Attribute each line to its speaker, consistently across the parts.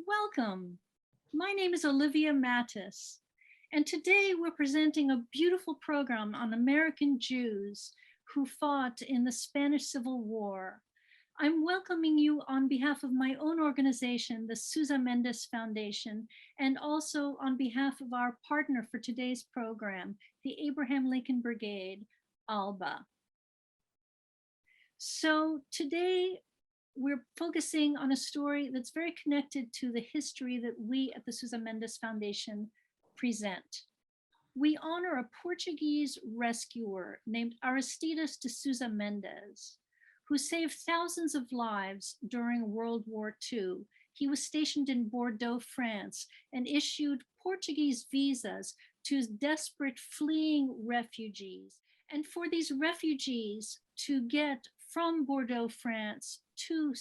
Speaker 1: Welcome. My name is Olivia Mattis, and today we're presenting a beautiful program on American Jews who fought in the Spanish Civil War. I'm welcoming you on behalf of my own organization, the Sousa Mendes Foundation, and also on behalf of our partner for today's program, the Abraham Lincoln Brigade, ALBA. So today, we're focusing on a story that's very connected to the history that we at the Sousa Mendes Foundation present. We honor a Portuguese rescuer named Aristides de Sousa Mendes, who saved thousands of lives during World War II. He was stationed in Bordeaux, France, and issued Portuguese visas to desperate fleeing refugees. And for these refugees to get from Bordeaux, France to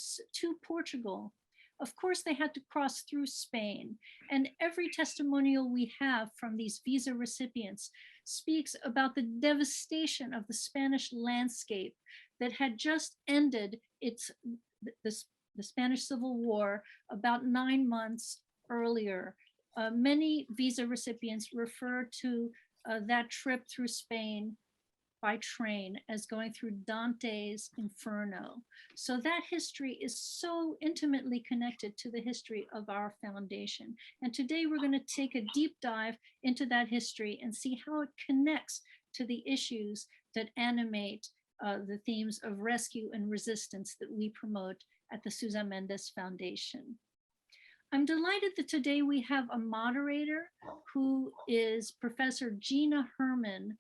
Speaker 1: Portugal, of course, they had to cross through Spain. And every testimonial we have from these visa recipients speaks about the devastation of the Spanish landscape that had just ended the Spanish Civil War about 9 months earlier. Many visa recipients refer to that trip through Spain by train as going through Dante's Inferno. So that history is so intimately connected to the history of our foundation. And today we're going to take a deep dive into that history and see how it connects to the issues that animate the themes of rescue and resistance that we promote at the Sousa Mendes Foundation. I'm delighted that today we have a moderator who is Professor GINA HERRMANN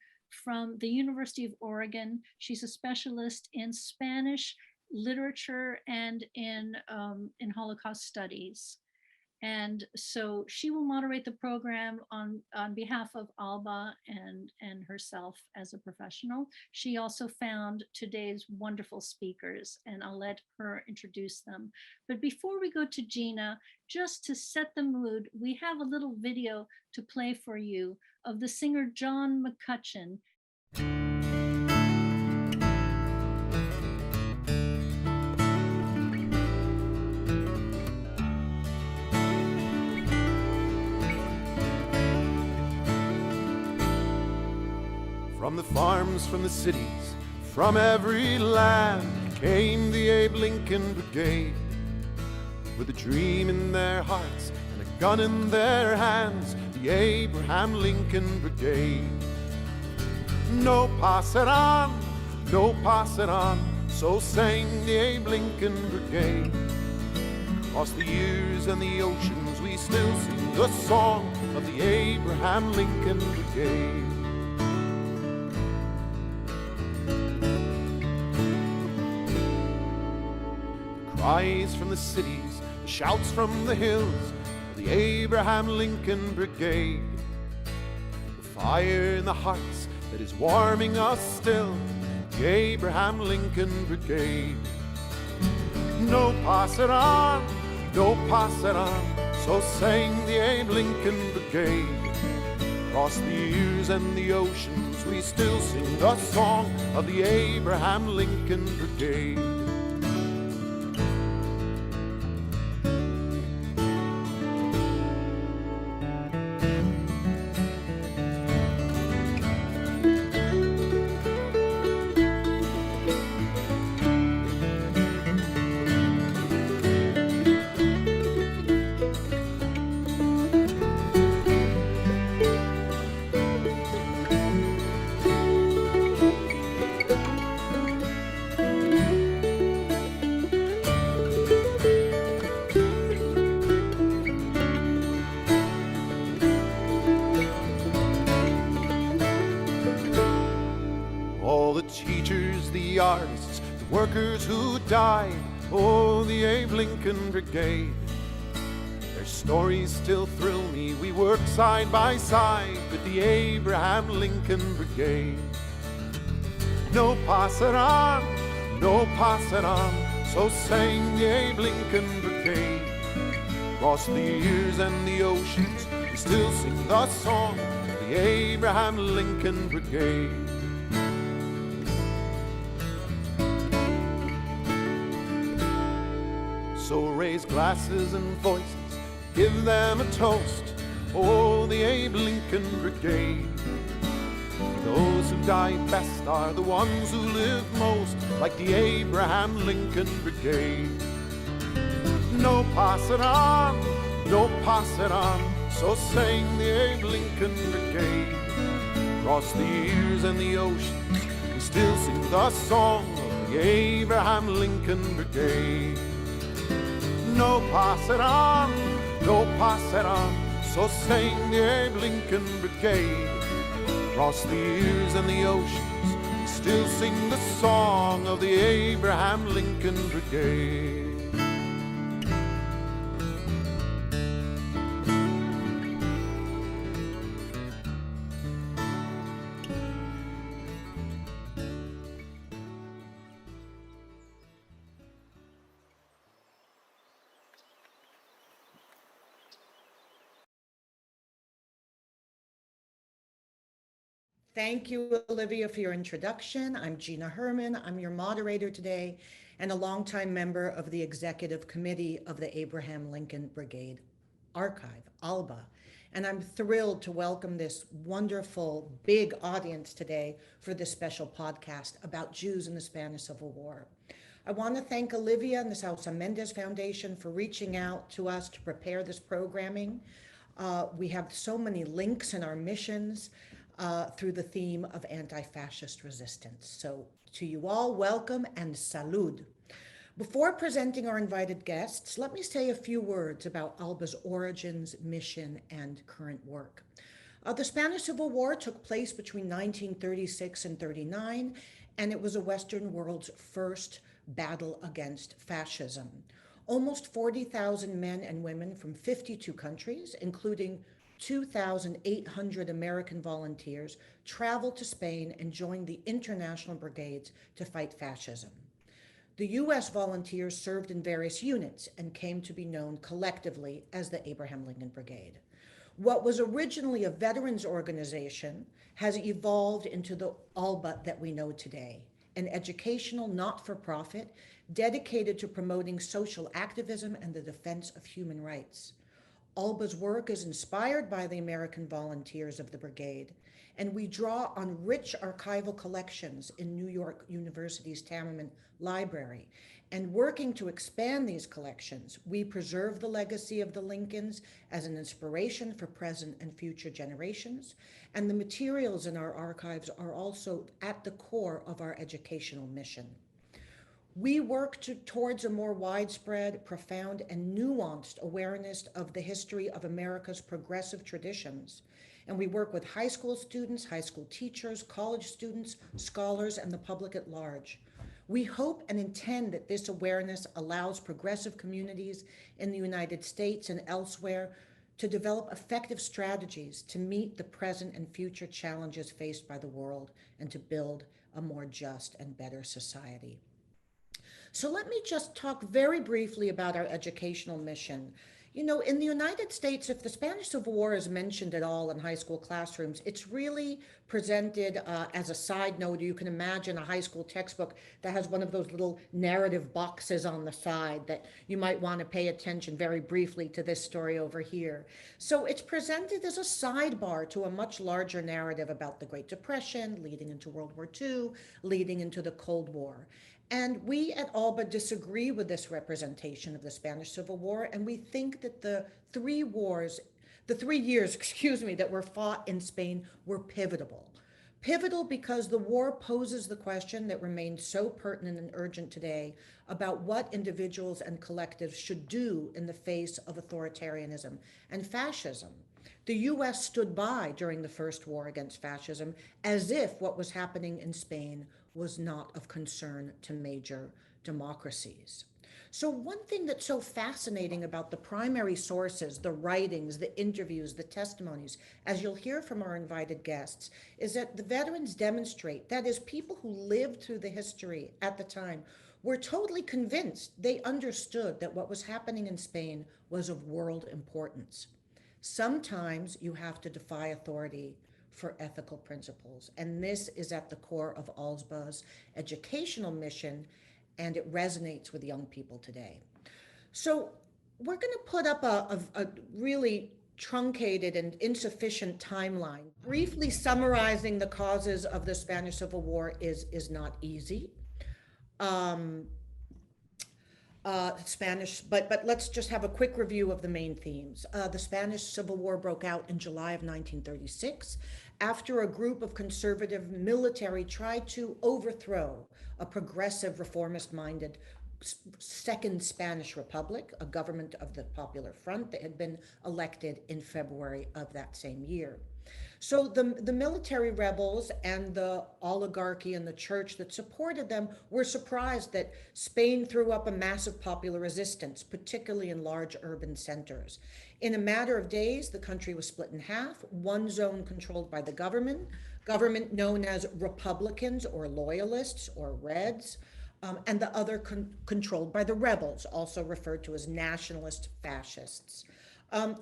Speaker 1: from the University of Oregon. She's a specialist in Spanish literature and in Holocaust studies. And so she will moderate the program on behalf of ALBA and herself as a professional. She also found today's wonderful speakers, and I'll let her introduce them. But before we go to Gina, just to set the mood, we have a little video to play for you of the singer John McCutcheon.
Speaker 2: From the farms, from the cities, from every land came the Abe Lincoln Brigade, with a dream in their hearts and a gun in their hands, the Abraham Lincoln Brigade. No, pass it on, no, pass it on, so sang the Abe Lincoln Brigade. Across the years and the oceans we still sing the song of the Abraham Lincoln Brigade. Cries from the cities, the shouts from the hills of the Abraham Lincoln Brigade. The fire in the hearts that is warming us still, the Abraham Lincoln Brigade. No, pass it on, no, pass it on, so sang the Abe Lincoln Brigade. Across the years and the oceans we still sing the song of the Abraham Lincoln Brigade. The artists, the workers who died, oh, the Abe Lincoln Brigade. Their stories still thrill me, we work side by side with the Abraham Lincoln Brigade. No, pass it on, no, pass it on, so sang the Abe Lincoln Brigade. Across the years and the oceans, we still sing the song of the Abraham Lincoln Brigade. So raise glasses and voices give them a toast. Oh, the Abe Lincoln Brigade. Those who die best are the ones who live most, like the Abraham Lincoln Brigade. No, pass it on, no, pass it on, so sang the Abe Lincoln Brigade. Across the years and the oceans, we still sing the song of the Abraham Lincoln Brigade. No, pass it on, no, pass it on, so sang the Abe Lincoln Brigade. Across the years and the oceans, we still sing the song of the Abraham Lincoln Brigade.
Speaker 3: Thank you, Olivia, for your introduction. I'm GINA HERRMANN. I'm your moderator today and a longtime member of the Executive Committee of the Abraham Lincoln Brigade Archive, ALBA. And I'm thrilled to welcome this wonderful, big audience today for this special podcast about Jews in the Spanish Civil War. I want to thank Olivia and the Sousa Mendes Foundation for reaching out to us to prepare this programming. We have so many links in our missions through the theme of anti-fascist resistance. So to you all, welcome and salud. Before presenting our invited guests, let me say a few words about ALBA's origins, mission, and current work. The Spanish Civil War took place between 1936 and 39, and it was a Western world's first battle against fascism. Almost 40,000 men and women from 52 countries, including 2,800 American volunteers, traveled to Spain and joined the international brigades to fight fascism. The U.S. volunteers served in various units and came to be known collectively as the Abraham Lincoln Brigade. What was originally a veterans organization has evolved into the ALBA that we know today, an educational not-for-profit dedicated to promoting social activism and the defense of human rights. ALBA's work is inspired by the American volunteers of the brigade, and we draw on rich archival collections in New York University's Tammerman Library. And working to expand these collections, we preserve the legacy of the Lincolns as an inspiration for present and future generations, and the materials in our archives are also at the core of our educational mission. We work towards a more widespread, profound, and nuanced awareness of the history of America's progressive traditions. And we work with high school students, high school teachers, college students, scholars, and the public at large. We hope and intend that this awareness allows progressive communities in the United States and elsewhere to develop effective strategies to meet the present and future challenges faced by the world and to build a more just and better society. So let me just talk very briefly about our educational mission. You know, in the United States, if the Spanish Civil War is mentioned at all in high school classrooms, it's really presented as a side note. You can imagine a high school textbook that has one of those little narrative boxes on the side that you might want to pay attention very briefly to this story over here. So it's presented as a sidebar to a much larger narrative about the Great Depression, leading into World War II, leading into the Cold War. And we at ALBA disagree with this representation of the Spanish Civil War, and we think that the 3 years, that were fought in Spain were pivotal. Pivotal because the war poses the question that remains so pertinent and urgent today about what individuals and collectives should do in the face of authoritarianism and fascism. The U.S. stood by during the first war against fascism as if what was happening in Spain was not of concern to major democracies. So one thing that's so fascinating about the primary sources, the writings, the interviews, the testimonies, as you'll hear from our invited guests, is that the veterans demonstrate, that is, people who lived through the history at the time were totally convinced, they understood that what was happening in Spain was of world importance. Sometimes you have to defy authority for ethical principles. And this is at the core of ALBA's educational mission, and it resonates with young people today. So we're going to put up a really truncated and insufficient timeline. Briefly summarizing the causes of the Spanish Civil War is not easy. But let's just have a quick review of the main themes. The Spanish Civil War broke out in July of 1936 after a group of conservative military tried to overthrow a progressive, reformist-minded Second Spanish Republic, a government of the Popular Front that had been elected in February of that same year. So the military rebels and the oligarchy and the church that supported them were surprised that Spain threw up a massive popular resistance, particularly in large urban centers. In a matter of days, the country was split in half, one zone controlled by the government known as Republicans or Loyalists or Reds, and the other controlled by the rebels, also referred to as nationalist fascists.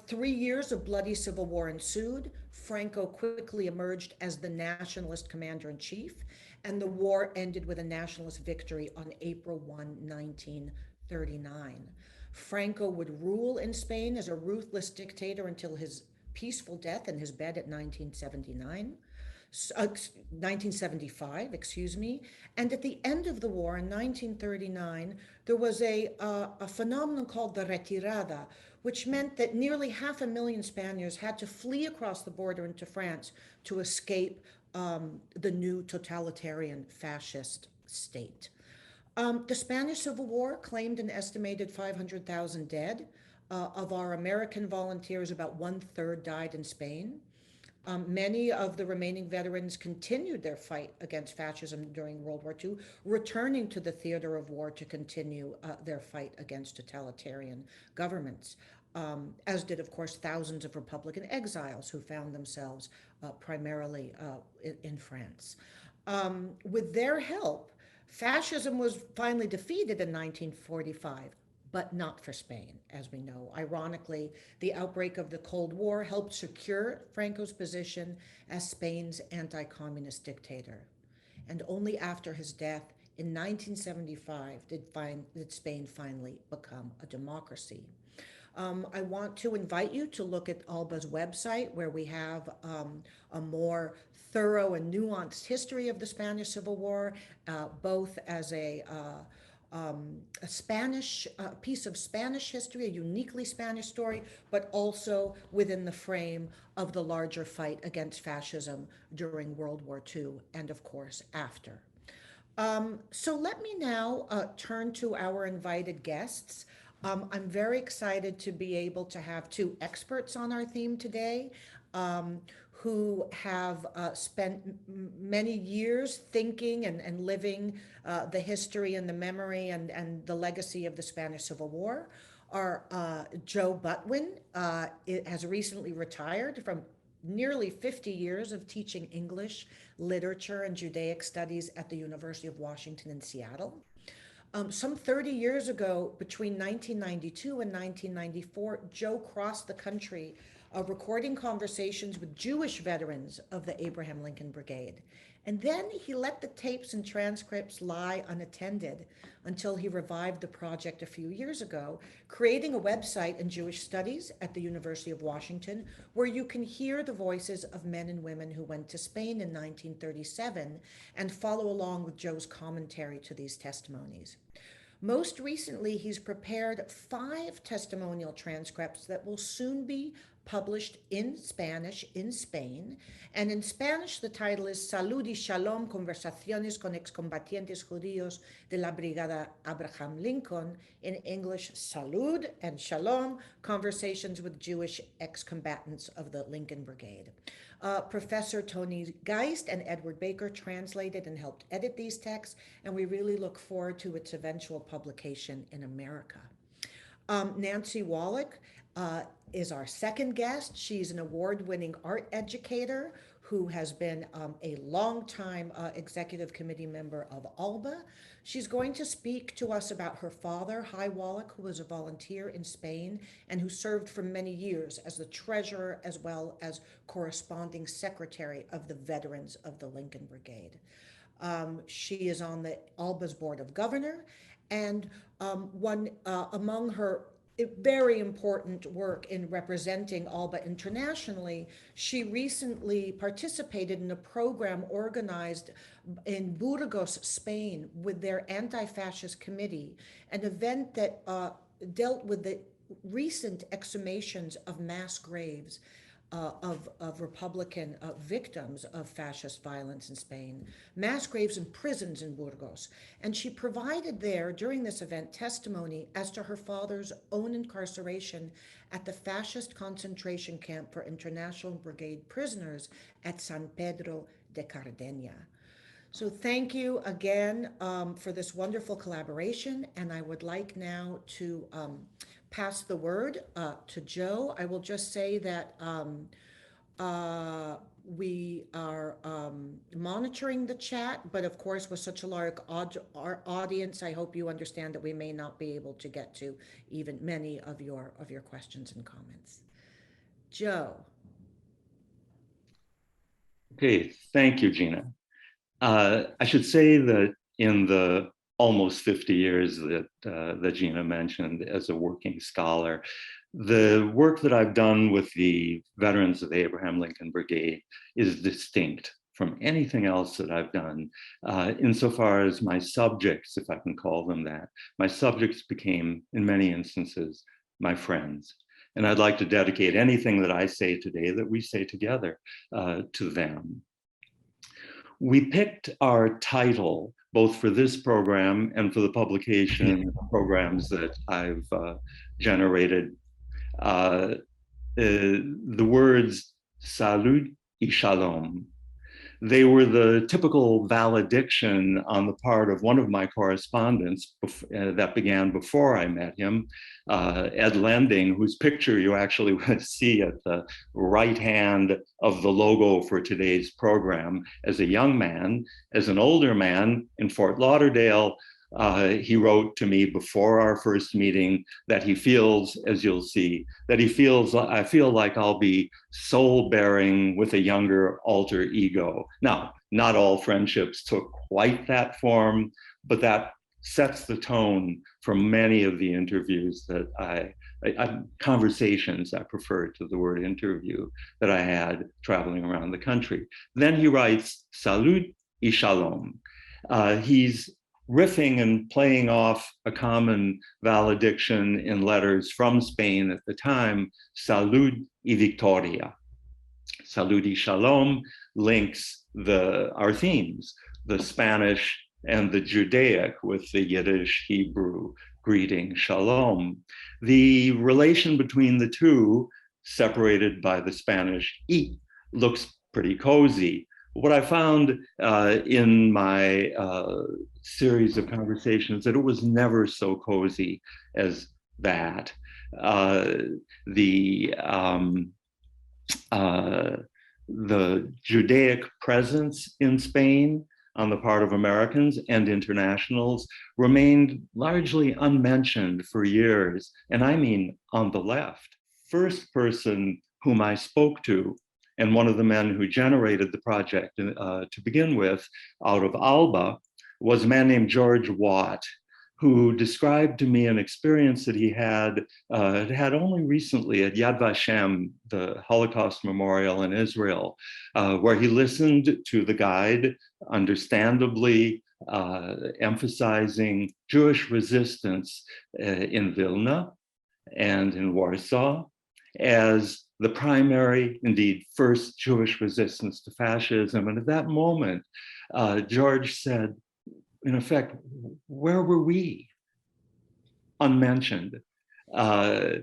Speaker 3: 3 years of bloody civil war ensued. Franco quickly emerged as the nationalist commander-in-chief, and the war ended with a nationalist victory on April 1, 1939. Franco would rule in Spain as a ruthless dictator until his peaceful death in his bed at 1975, excuse me. And at the end of the war in 1939, there was a phenomenon called the retirada, which meant that nearly 500,000 Spaniards had to flee across the border into France to escape the new totalitarian fascist state. The Spanish Civil War claimed an estimated 500,000 dead. Of our American volunteers, about 1/3 died in Spain. Many of the remaining veterans continued their fight against fascism during World War II, returning to the theater of war to continue their fight against totalitarian governments, as did, of course, thousands of Republican exiles who found themselves primarily in France. With their help, fascism was finally defeated in 1945. But not for Spain, as we know. Ironically, the outbreak of the Cold War helped secure Franco's position as Spain's anti-communist dictator. And only after his death in 1975 did Spain finally become a democracy. I want to invite you to look at ALBA's website, where we have a more thorough and nuanced history of the Spanish Civil War, both as a piece of Spanish history, a uniquely Spanish story, but also within the frame of the larger fight against fascism during World War II and, of course, after. So let me now turn to our invited guests. I'm very excited to be able to have two experts on our theme today, who have spent many years thinking and living the history and the memory and the legacy of the Spanish Civil War. Our Joe Butwin has recently retired from nearly 50 years of teaching English, literature, and Judaic studies at the University of Washington in Seattle. Some 30 years ago, between 1992 and 1994, Joe crossed the country recording conversations with Jewish veterans of the Abraham Lincoln Brigade. And then he let the tapes and transcripts lie unattended until he revived the project a few years ago, creating a website in Jewish studies at the University of Washington, where you can hear the voices of men and women who went to Spain in 1937 and follow along with Joe's commentary to these testimonies. Most recently, he's prepared 5 testimonial transcripts that will soon be published in Spanish in Spain. And in Spanish, the title is Salud y Shalom, Conversaciones con excombatientes judíos de la Brigada Abraham Lincoln. In English, Salud and Shalom, Conversations with Jewish Ex-Combatants of the Lincoln Brigade. Professor Tony Geist and Edward Baker translated and helped edit these texts, and we really look forward to its eventual publication in America. Nancy Wallach is our second guest. She's an award-winning art educator who has been a longtime executive committee member of ALBA. She's going to speak to us about her father, Hy Wallach, who was a volunteer in Spain and who served for many years as the treasurer as well as corresponding secretary of the veterans of the Lincoln Brigade. She is on the ALBA's Board of Governors, and among her very important work in representing ALBA internationally. She recently participated in a program organized in Burgos, Spain, with their anti-fascist committee, an event that dealt with the recent exhumations of mass graves of Republican victims of fascist violence in Spain, mass graves in prisons in Burgos. And she provided there, during this event, testimony as to her father's own incarceration at the fascist concentration camp for International Brigade prisoners at San Pedro de Cardeña. So thank you again for this wonderful collaboration. And I would like now to pass the word to Joe. I will just say that we are monitoring the chat, but of course with such a large audience, I hope you understand that we may not be able to get to even many of your questions and comments. Joe.
Speaker 4: Okay, thank you, Gina. I should say that in the almost 50 years that Gina mentioned as a working scholar, the work that I've done with the veterans of the Abraham Lincoln Brigade is distinct from anything else that I've done, insofar as my subjects, if I can call them that, my subjects became, in many instances, my friends. And I'd like to dedicate anything that I say today that we say together to them. We picked our title, both for this program and for the publication programs that I've generated, the words Salud y Shalom. They were the typical valediction on the part of one of my correspondents that began before I met him, Ed Lending, whose picture you actually see at the right hand of the logo for today's program. As a young man, as an older man in Fort Lauderdale, he wrote to me before our first meeting that he feels, as you'll see, that he feels, I feel like I'll be soul bearing with a younger alter ego. Now, not all friendships took quite that form, but that sets the tone for many of the interviews that conversations, I prefer to the word interview, that I had traveling around the country. Then he writes, Salud y Shalom. He's riffing and playing off a common valediction in letters from Spain at the time, Salud y Victoria. Salud y Shalom links our themes, the Spanish and the Judaic with the Yiddish Hebrew greeting, Shalom. The relation between the two, separated by the Spanish y, looks pretty cozy. What I found in my series of conversations that it was never so cozy as that. The Judaic presence in Spain on the part of Americans and internationals remained largely unmentioned for years, and I mean on the left. First person whom I spoke to, and one of the men who generated the project to begin with out of ALBA, was a man named George Watt, who described to me an experience that he had only recently at Yad Vashem, the Holocaust memorial in Israel, where he listened to the guide, understandably emphasizing Jewish resistance in Vilna and in Warsaw as the primary, indeed, first Jewish resistance to fascism. And at that moment, George said, in effect, where were we? Unmentioned. Nowhere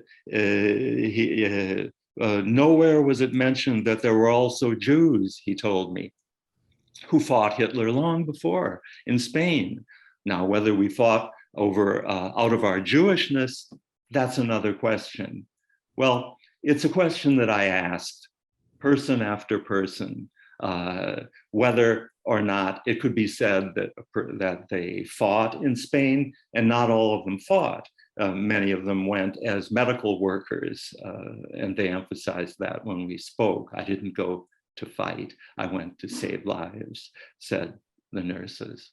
Speaker 4: was it mentioned that there were also Jews, he told me, who fought Hitler long before in Spain. Now, whether we fought over out of our Jewishness, that's another question. Well, it's a question that I asked person after person, whether or not it could be said that they fought in Spain, and not all of them fought. Many of them went as medical workers, and they emphasized that when we spoke. I didn't go to fight, I went to save lives, said the nurses.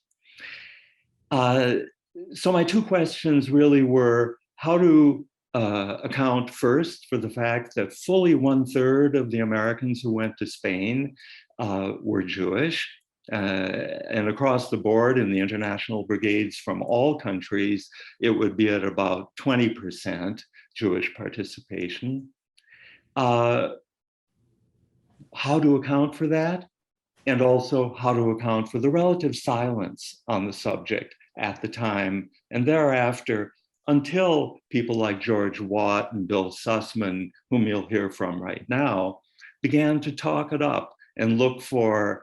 Speaker 4: So my two questions really were, how do account first for the fact that fully 1/3 of the Americans who went to Spain were Jewish. And across the board in the international brigades from all countries, it would be at about 20% Jewish participation. How to account for that? And also how to account for the relative silence on the subject at the time and thereafter, until people like George Watt and Bill Sussman, whom you'll hear from right now, began to talk it up and look for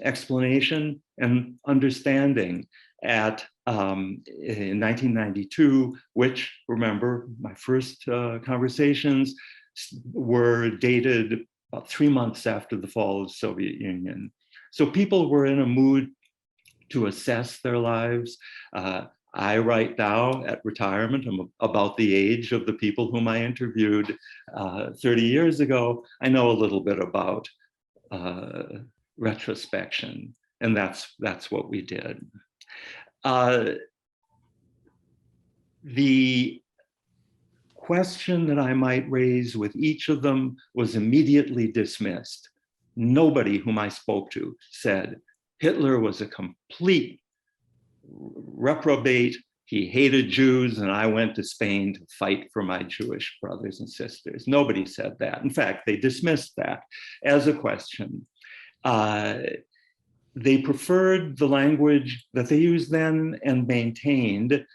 Speaker 4: explanation and understanding in 1992, which, remember, my first conversations were dated about 3 months after the fall of the Soviet Union. So people were in a mood to assess their lives. I right now at retirement, I'm about the age of the people whom I interviewed 30 years ago. I know a little bit about retrospection, and that's what we did. The question that I might raise with each of them was immediately dismissed. Nobody whom I spoke to said Hitler was a complete reprobate. He hated Jews, and I went to Spain to fight for my Jewish brothers and sisters. Nobody said that. In fact, they dismissed that as a question. They preferred the language that they used then and maintained.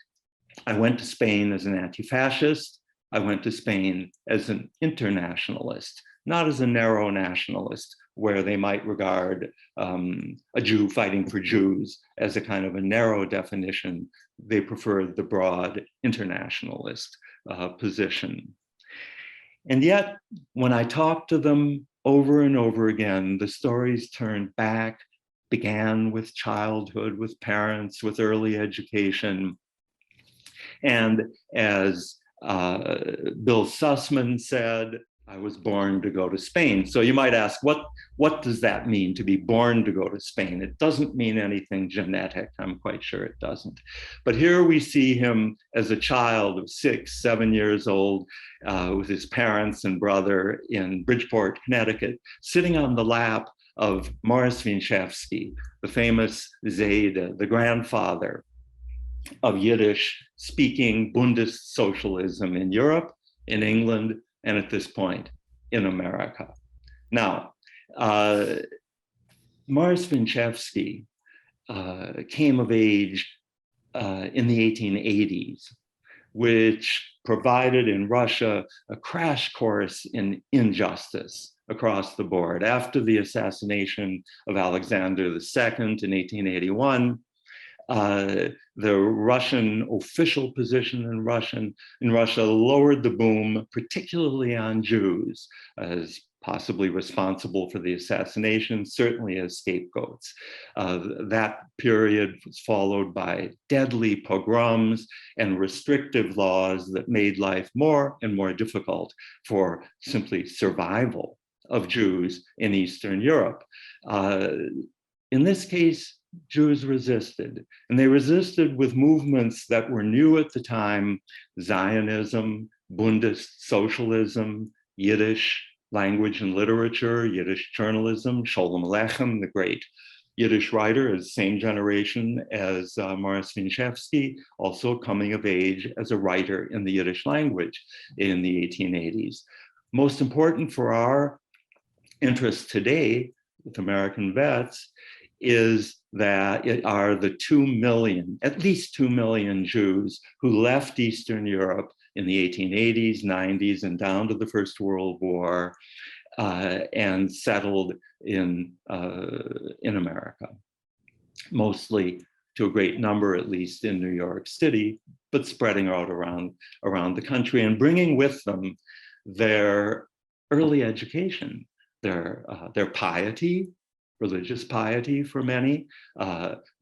Speaker 4: I went to Spain as an anti-fascist. I went to Spain as an internationalist, not as a narrow nationalist, where they might regard a Jew fighting for Jews as a kind of a narrow definition. They preferred the broad internationalist position. And yet, when I talked to them over and over again, the stories turned back, began with childhood, with parents, with early education. And as Bill Sussman said, I was born to go to Spain. So you might ask, what does that mean to be born to go to Spain? It doesn't mean anything genetic. I'm quite sure it doesn't. But here we see him as a child of 6, 7 years old with his parents and brother in Bridgeport, Connecticut, sitting on the lap of Morris Winchevsky, the famous Zayde, the grandfather of Yiddish-speaking Bundist socialism in Europe, in England, and at this point in America. Now, Morris Winchevsky came of age in the 1880s, which provided in Russia a crash course in injustice across the board. After the assassination of Alexander II in 1881, the Russian official position in Russia lowered the boom, particularly on Jews, as possibly responsible for the assassination, certainly as scapegoats. That period was followed by deadly pogroms and restrictive laws that made life more and more difficult for simply survival of Jews in Eastern Europe. In this case, Jews resisted, and they resisted with movements that were new at the time: Zionism, Bundist socialism, Yiddish language and literature, Yiddish journalism. Sholem Aleichem, the great Yiddish writer, is the same generation as Morris Winchevsky, also coming of age as a writer in the Yiddish language in the 1880s. Most important for our interest today with American vets is that it are the 2 million, at least 2 million Jews who left Eastern Europe in the 1880s, 90s, and down to the First World War, and settled in America, mostly to a great number, at least in New York City, but spreading out around the country and bringing with them their early education, their piety, religious piety for many,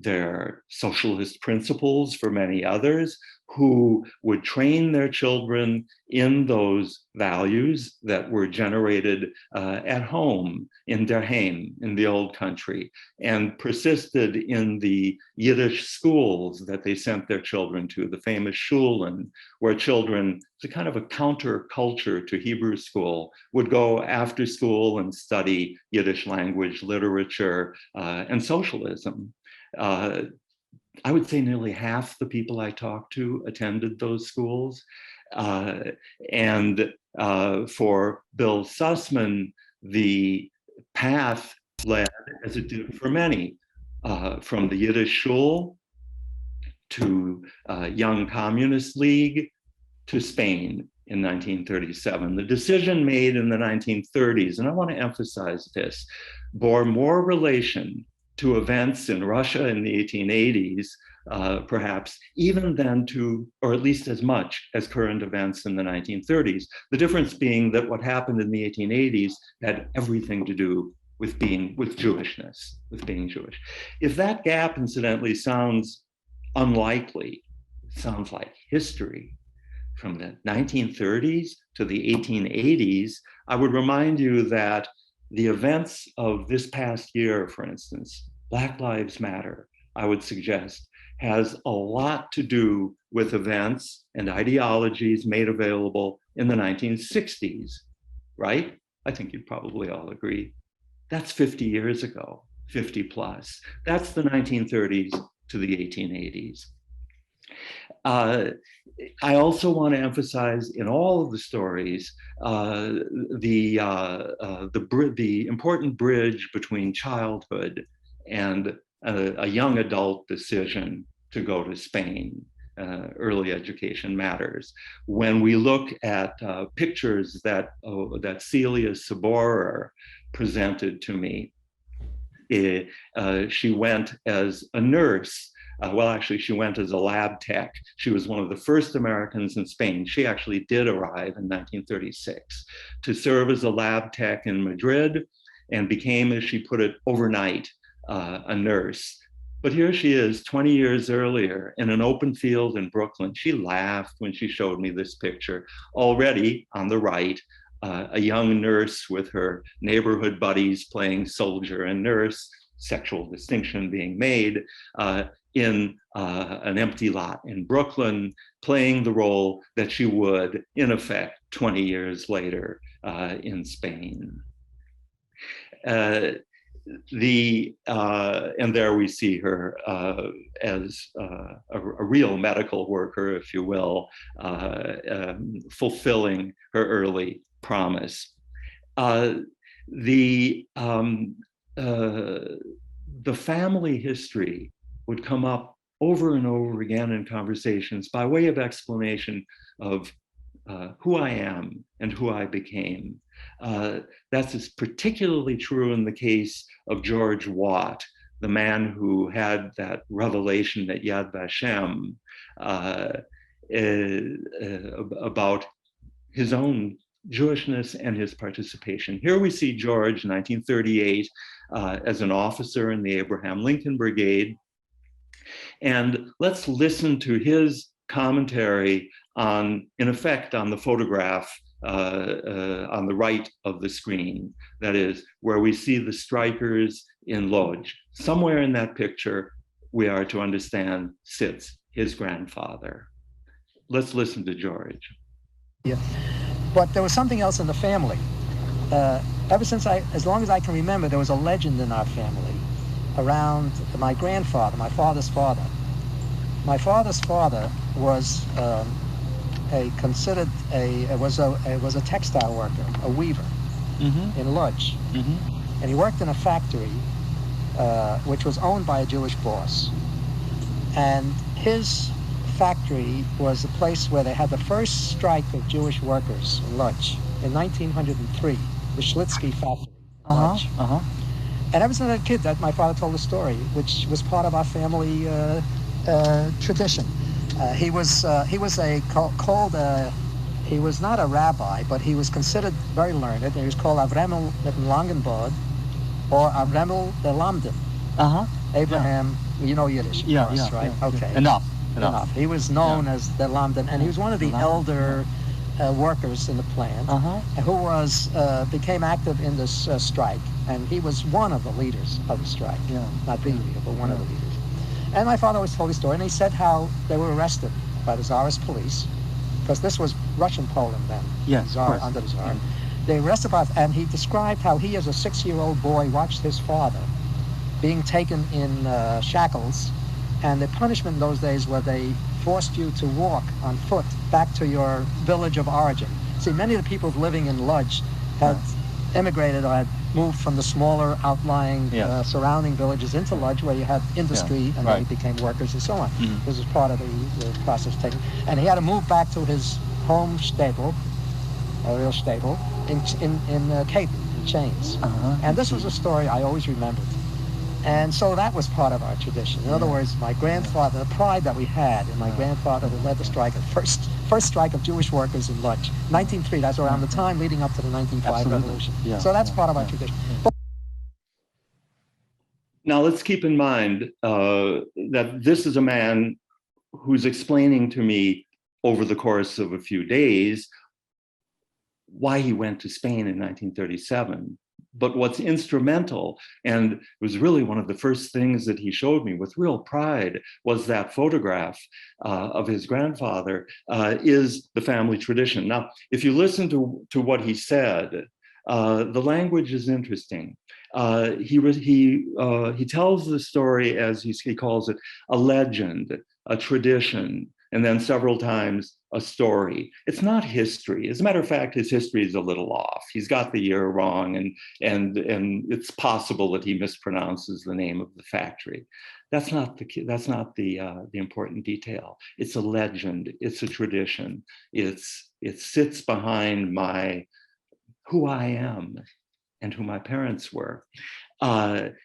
Speaker 4: their socialist principles for many others, who would train their children in those values that were generated at home in their Heim, in the old country, and persisted in the Yiddish schools that they sent their children to, the famous Schulen, where children, it's a kind of a counterculture to Hebrew school, would go after school and study Yiddish language, literature, and socialism. I would say nearly half the people I talked to attended those schools. And for Bill Sussman, the path led, as it did for many, from the Yiddish Shul to Young Communist League to Spain in 1937. The decision made in the 1930s, and I want to emphasize this, bore more relation to events in Russia in the 1880s, perhaps, even than to, or at least as much as current events in the 1930s. The difference being that what happened in the 1880s had everything to do with Jewishness, with being Jewish. If that gap, incidentally, sounds unlikely, it sounds like history, from the 1930s to the 1880s, I would remind you that the events of this past year, for instance, Black Lives Matter, I would suggest, has a lot to do with events and ideologies made available in the 1960s, right? I think you'd probably all agree. That's 50 years ago, 50 plus. That's the 1930s to the 1880s. I also want to emphasize in all of the stories the important bridge between childhood and a young adult decision to go to Spain. Early education matters. When we look at pictures that Celia Saborer presented to me, she went as a nurse. Well, actually, she went as a lab tech. She was one of the first Americans in Spain. She actually did arrive in 1936 to serve as a lab tech in Madrid and became, as she put it, overnight a nurse. But here she is 20 years earlier in an open field in Brooklyn. She laughed when she showed me this picture. Already on the right, a young nurse with her neighborhood buddies playing soldier and nurse, sexual distinction being made, in an empty lot in Brooklyn, playing the role that she would, in effect, 20 years later in Spain. And there we see her as a real medical worker, if you will, fulfilling her early promise. The family history would come up over and over again in conversations by way of explanation of who I am and who I became. That's particularly true in the case of George Watt, the man who had that revelation at Yad Vashem about his own Jewishness and his participation. Here we see George, 1938, as an officer in the Abraham Lincoln Brigade. And let's listen to his commentary on, in effect, on the photograph on the right of the screen. That is, where we see the strikers in Lodz. Somewhere in that picture, we are to understand, sits his grandfather. Let's listen to George.
Speaker 5: Yeah. But there was something else in the family. Ever since as long as I can remember, there was a legend in our family around my grandfather, my father's father. My father's father was was a textile worker, a weaver, in Lodz. And he worked in a factory which was owned by a Jewish boss. And his factory was the place where they had the first strike of Jewish workers in Lodz in 1903, the Schlitsky factory. Lodz. And ever since I was a kid, that my father told the story, which was part of our family tradition. He was not a rabbi, but he was considered very learned, and he was called Avraham Lincoln Brigade, or Avraham the Lamden. Abraham, you know Yiddish, of course, right? Okay.
Speaker 6: Enough.
Speaker 5: enough. He was known as the Lamdan, and he was one of the elder workers in the plant who was became active in this strike, and he was one of the leaders of the strike. Not the leader, but one of the leaders. And my father always told his story, and he said how they were arrested by the Tsarist police, because this was Russian Poland then, Tsar, under the Tsar. They arrested by, and he described how he, as a 6-year-old boy, watched his father being taken in shackles, and the punishment in those days where they forced you to walk on foot back to your village of origin. See, many of the people living in Lodz had immigrated or had moved from the smaller outlying surrounding villages into Lodz, where you had industry and they became workers and so on. This was part of the process taken. And he had to move back to his home stable, a real stable, in Caton, in chains. And this was a story I always remembered. And so that was part of our tradition. In other words, my grandfather, the pride that we had in my grandfather who led the strike, the first strike of Jewish workers in Lodz, 1903, that's around the time leading up to the 1905 revolution. So that's part of our tradition.
Speaker 4: Now let's keep in mind that this is a man who's explaining to me over the course of a few days why he went to Spain in 1937. But what's instrumental, and it was really one of the first things that he showed me with real pride, was that photograph of his grandfather, is the family tradition. Now, if you listen to what he said, the language is interesting. He tells the story as he calls it, a legend, a tradition, and then several times a story. It's not history. As a matter of fact, his history is a little off. He's got the year wrong, and it's possible that he mispronounces the name of the factory. That's not the important detail. It's a legend. It's a tradition. It sits behind who I am and who my parents were.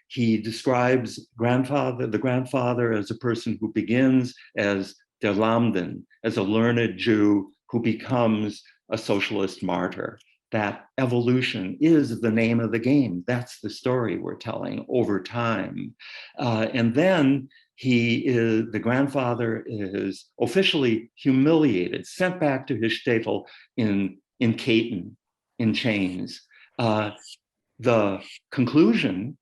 Speaker 4: He describes the grandfather as a person who begins as der Lamden, as a learned Jew who becomes a socialist martyr. That evolution is the name of the game. That's the story we're telling over time. And then the grandfather is officially humiliated, sent back to his shtetl in Caton, in chains. The conclusion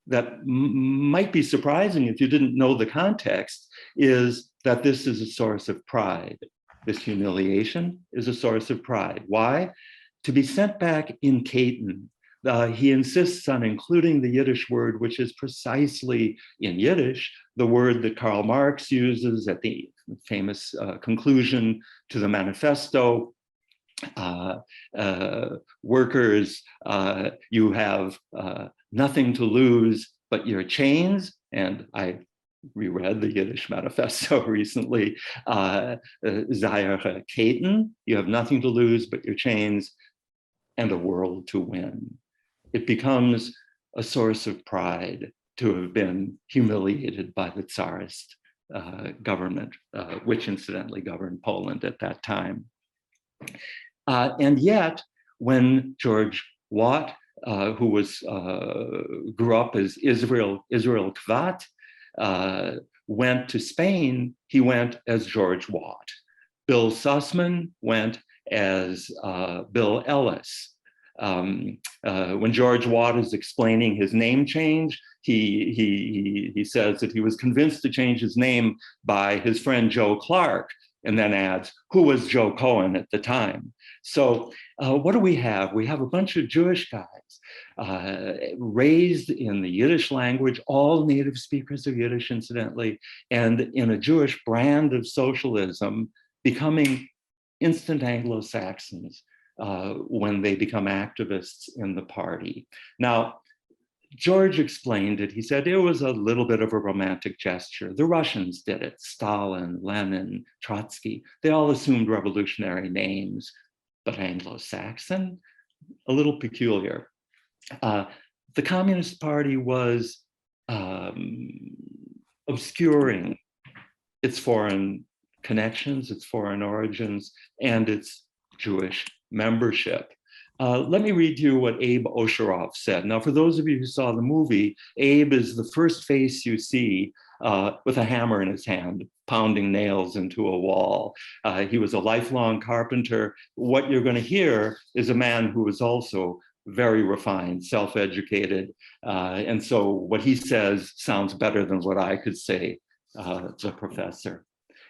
Speaker 4: that might be surprising if you didn't know the context is that this is a source of pride. This humiliation is a source of pride. Why? To be sent back in Caton, he insists on including the Yiddish word, which is precisely in Yiddish, the word that Karl Marx uses at the famous conclusion to the manifesto. Workers, you have nothing to lose but your chains. And I reread the Yiddish manifesto recently. Zayach Caton, you have nothing to lose but your chains and a world to win. It becomes a source of pride to have been humiliated by the Tsarist government, which incidentally governed Poland at that time. And yet, when George Watt, who grew up as Israel Kvat, went to Spain, he went as George Watt. Bill Sussman went as Bill Ellis. When George Watt is explaining his name change, he says that he was convinced to change his name by his friend Joe Clark, and then adds, who was Joe Cohen at the time? So what do we have? We have a bunch of Jewish guys raised in the Yiddish language, all native speakers of Yiddish, incidentally, and in a Jewish brand of socialism, becoming instant Anglo-Saxons when they become activists in the party. Now, George explained it. He said it was a little bit of a romantic gesture. The Russians did it. Stalin, Lenin, Trotsky, they all assumed revolutionary names, but Anglo-Saxon, a little peculiar. The Communist Party was obscuring its foreign connections, its foreign origins, and its Jewish membership. Let me read you what Abe Osheroff said. Now, for those of you who saw the movie, Abe is the first face you see with a hammer in his hand, pounding nails into a wall. He was a lifelong carpenter. What you're going to hear is a man who was also very refined, self-educated. And so what he says sounds better than what I could say, the professor.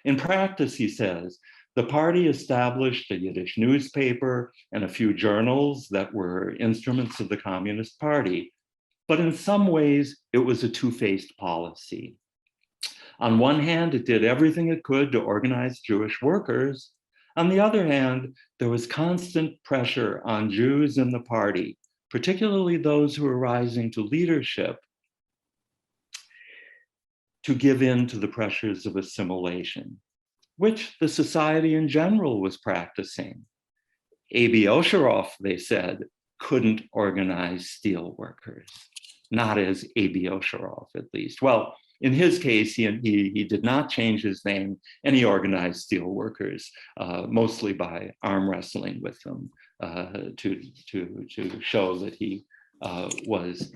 Speaker 4: In practice, he says, the party established a Yiddish newspaper and a few journals that were instruments of the Communist Party. But in some ways, it was a two-faced policy. On one hand, it did everything it could to organize Jewish workers. On the other hand, there was constant pressure on Jews in the party, particularly those who were rising to leadership, to give in to the pressures of assimilation, which the society in general was practicing. A.B. Osheroff, they said, couldn't organize steel workers, not as A.B. Osheroff, at least. Well, in his case, he did not change his name, and he organized steel workers, mostly by arm wrestling with them to show that he was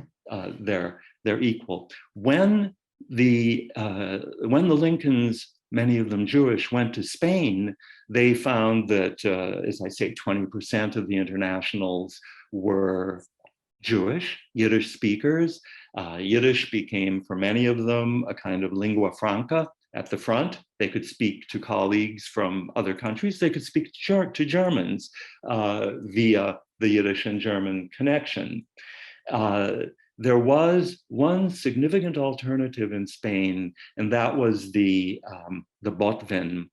Speaker 4: their equal. When the Lincolns, many of them Jewish, went to Spain, they found that, as I say, 20% of the internationals were Jewish, Yiddish speakers. Yiddish became, for many of them, a kind of lingua franca at the front. They could speak to colleagues from other countries. They could speak to Germans via the Yiddish and German connection. There was one significant alternative in Spain, and that was the Botwin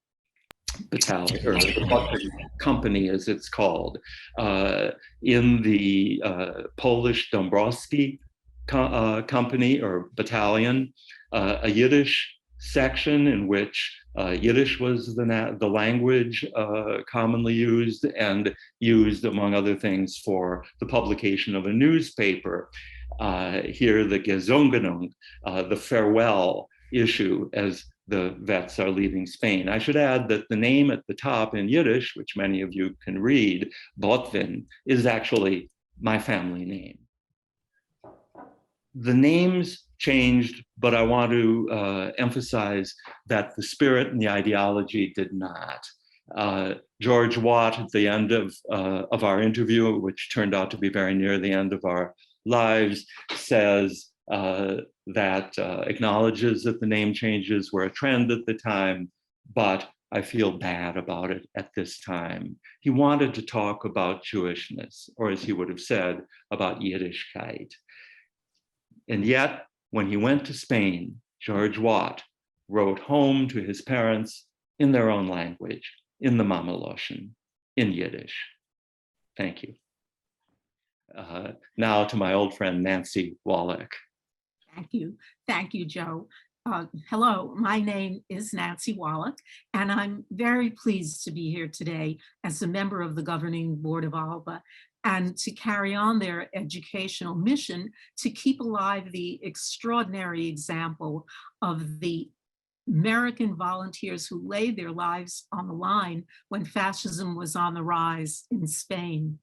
Speaker 4: battalion, or the Botwin company, as it's called, in the Polish Dąbrowski company or battalion, a Yiddish section in which Yiddish was the language commonly used and used, among other things, for the publication of a newspaper. Here, the Gesundung, the farewell issue as the vets are leaving Spain. I should add that the name at the top in Yiddish, which many of you can read, Botwin, is actually my family name. The names changed, but I want to emphasize that the spirit and the ideology did not. George Watt, at the end of our interview, which turned out to be very near the end of our lives, says that acknowledges that the name changes were a trend at the time, but I feel bad about it at this time. He wanted to talk about Jewishness, or as he would have said, about Yiddishkeit. And yet, when he went to Spain, George Watt wrote home to his parents in their own language, in the Mameluschen, in Yiddish. Thank you. Now to my old friend, Nancy Wallach.
Speaker 6: Thank you, Joe. Hello, my name is Nancy Wallach, and I'm very pleased to be here today as a member of the governing board of ALBA and to carry on their educational mission to keep alive the extraordinary example of the American volunteers who laid their lives on the line when fascism was on the rise in Spain.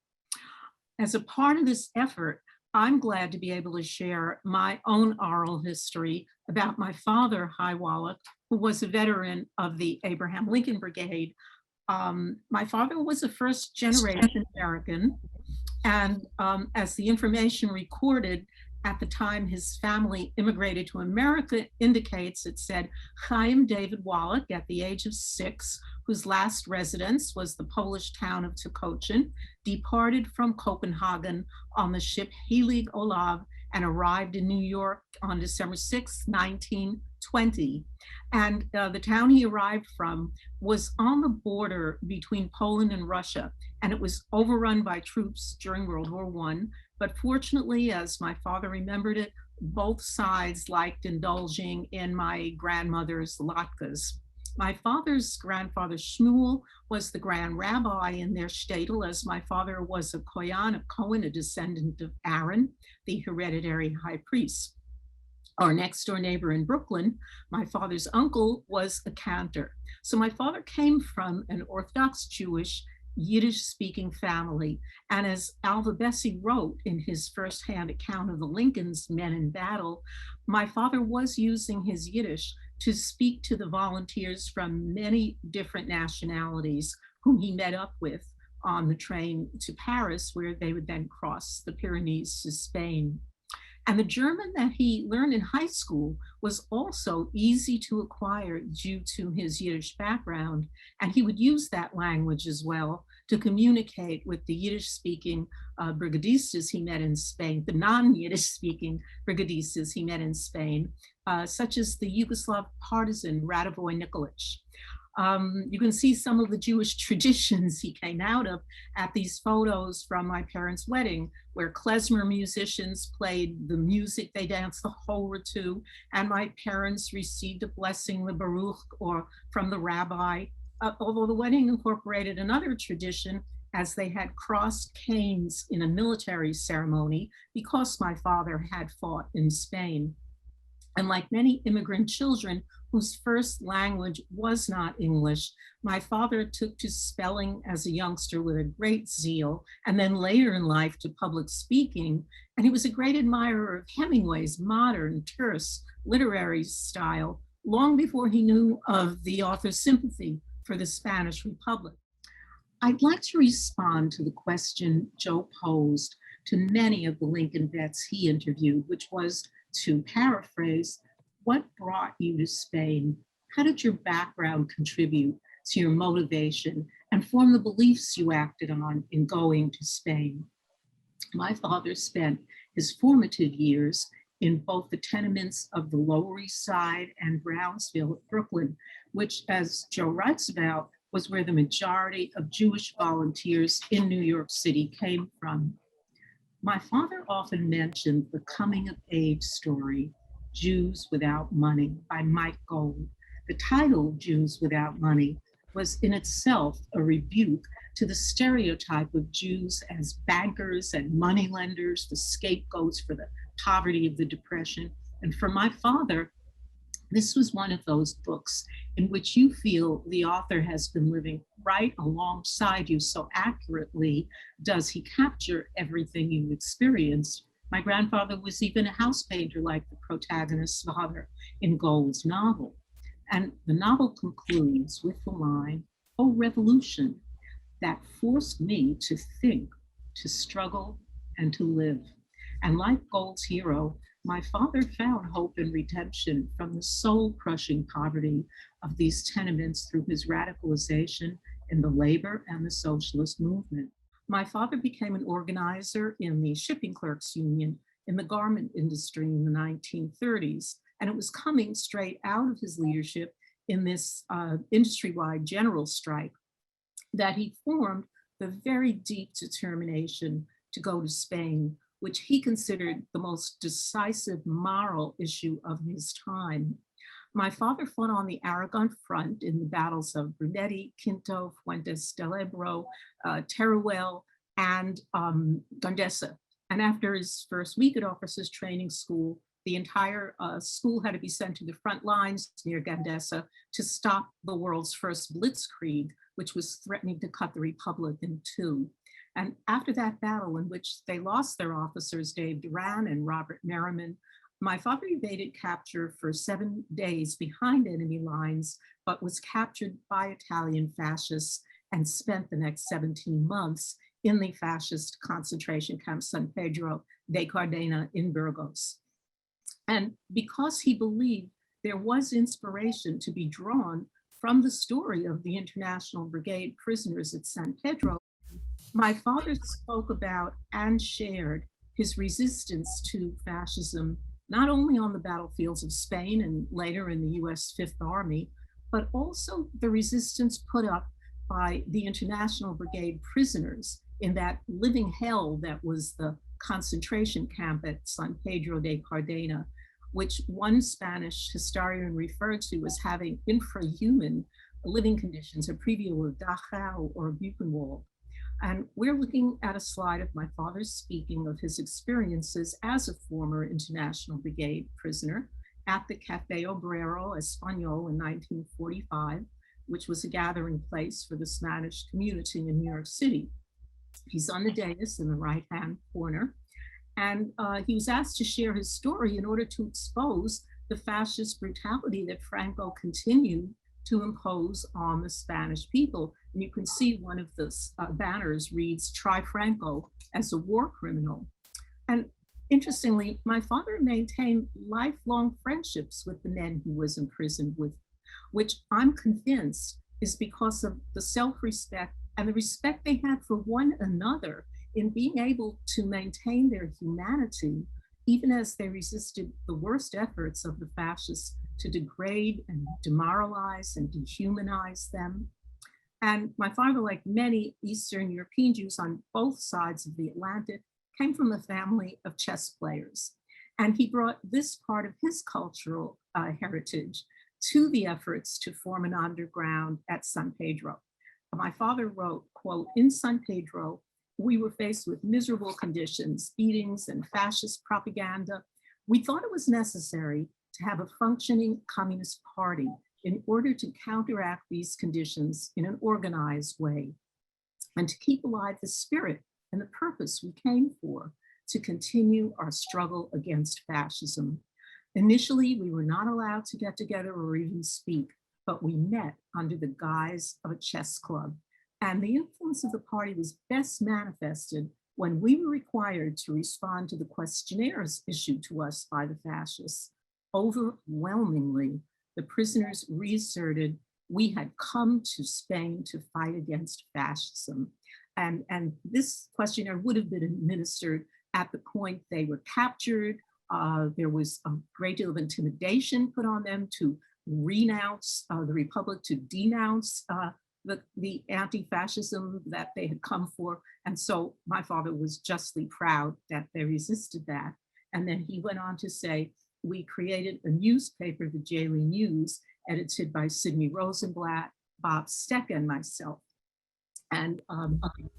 Speaker 6: As a part of this effort, I'm glad to be able to share my own oral history about my father, Hy Wallach, who was a veteran of the Abraham Lincoln Brigade. My father was a first-generation American, and as the information recorded at the time his family immigrated to America indicates, it said, Chaim David Wallach, at the age of 6, whose last residence was the Polish town of Tokochin, departed from Copenhagen on the ship Helig Olav and arrived in New York on December 6, 1920. And the town he arrived from was on the border between Poland and Russia, and it was overrun by troops during World War I. But fortunately, as my father remembered it, both sides liked indulging in my grandmother's latkes. My father's grandfather, Shmuel, was the grand rabbi in their shtetl, as my father was a Koyan, a Cohen, a descendant of Aaron, the hereditary high priest. Our next door neighbor in Brooklyn, my father's uncle, was a cantor. So my father came from an Orthodox Jewish Yiddish-speaking family. And as Alva Bessie wrote in his firsthand account of the Lincoln's men in battle, my father was using his Yiddish to speak to the volunteers from many different nationalities whom he met up with on the train to Paris, where they would then cross the Pyrenees to Spain. And the German that he learned in high school was also easy to acquire due to his Yiddish background. And he would use that language as well to communicate with the Yiddish-speaking brigadistas he met in Spain, the non-Yiddish-speaking brigadistas he met in Spain, such as the Yugoslav partisan Radivoj Nikolic. You can see some of the Jewish traditions he came out of at these photos from my parents' wedding, where klezmer musicians played the music they danced the Hora to, and my parents received a blessing, the Baruch, or from the rabbi, although the wedding incorporated another tradition, as they had crossed canes in a military ceremony because my father had fought in Spain. And like many immigrant children whose first language was not English, my father took to spelling as a youngster with a great zeal, and then later in life to public speaking. And he was a great admirer of Hemingway's modern, terse literary style, long before he knew of the author's sympathy for the Spanish Republic. I'd like to respond to the question Joe posed to many of the Lincoln vets he interviewed, which was, to paraphrase, what brought you to Spain? How did your background contribute to your motivation and form the beliefs you acted on in going to Spain? My father spent his formative years in both the tenements of the Lower East Side and Brownsville, Brooklyn, which, as Joe writes about, was where the majority of Jewish volunteers in New York City came from. My father often mentioned the coming of age story, Jews Without Money, by Mike Gold. The title, Jews Without Money, was in itself a rebuke to the stereotype of Jews as bankers and moneylenders, the scapegoats for the poverty of the Depression. And for my father, this was one of those books in which you feel the author has been living right alongside you, so accurately does he capture everything you experienced. My grandfather was even a house painter like the protagonist's father in Gold's novel. And the novel concludes with the line, "Oh, revolution, that forced me to think, to struggle, and to live." And like Gold's hero, my father found hope and redemption from the soul-crushing poverty of these tenements through his radicalization in the labor and the socialist movement. My father became an organizer in the shipping clerks union in the garment industry in the 1930s, and it was coming straight out of his leadership in this industry-wide general strike that he formed the very deep determination to go to Spain, which he considered the most decisive moral issue of his time. My father fought on the Aragon front in the battles of Brunete, Quinto, Fuentes del Ebro, Teruel, and Gandesa. And after his first week at officers training school, the entire school had to be sent to the front lines near Gandesa to stop the world's first blitzkrieg, which was threatening to cut the Republic in two. And after that battle, in which they lost their officers, Dave Duran and Robert Merriman, my father evaded capture for 7 days behind enemy lines, but was captured by Italian fascists and spent the next 17 months in the fascist concentration camp San Pedro de Cardena in Burgos. And because he believed there was inspiration to be drawn from the story of the International Brigade prisoners at San Pedro, my father spoke about and shared his resistance to fascism, not only on the battlefields of Spain and later in the US Fifth Army, but also the resistance put up by the International Brigade prisoners in that living hell that was the concentration camp at San Pedro de Cardena, which one Spanish historian referred to as having infrahuman living conditions, a preview of Dachau or Buchenwald. And we're looking at a slide of my father speaking of his experiences as a former International Brigade prisoner at the Café Obrero Español in 1945, which was a gathering place for the Spanish community in New York City. He's on the dais in the right-hand corner, and he was asked to share his story in order to expose the fascist brutality that Franco continued to impose on the Spanish people. And you can see one of the banners reads, "Try Franco as a war criminal." And interestingly, my father maintained lifelong friendships with the men he was imprisoned with, which I'm convinced is because of the self-respect and the respect they had for one another in being able to maintain their humanity, even as they resisted the worst efforts of the fascists to degrade and demoralize and dehumanize them. And my father, like many Eastern European Jews on both sides of the Atlantic, came from a family of chess players. And he brought this part of his cultural heritage to the efforts to form an underground at San Pedro. My father wrote, quote, "In San Pedro, we were faced with miserable conditions, beatings, and fascist propaganda. We thought it was necessary to have a functioning Communist Party in order to counteract these conditions in an organized way and to keep alive the spirit and the purpose we came for, to continue our struggle against fascism. Initially, we were not allowed to get together or even speak, but we met under the guise of a chess club. And the influence of the party was best manifested when we were required to respond to the questionnaires issued to us by the fascists. Overwhelmingly, the prisoners reasserted we had come to Spain to fight against fascism. And this questionnaire would have been administered at the point they were captured. There was a great deal of intimidation put on them to renounce the Republic, to denounce the anti-fascism that they had come for. And so my father was justly proud that they resisted that. And then he went on to say, we created a newspaper, the Daily News, edited by Sidney Rosenblatt, Bob Steck, and myself. And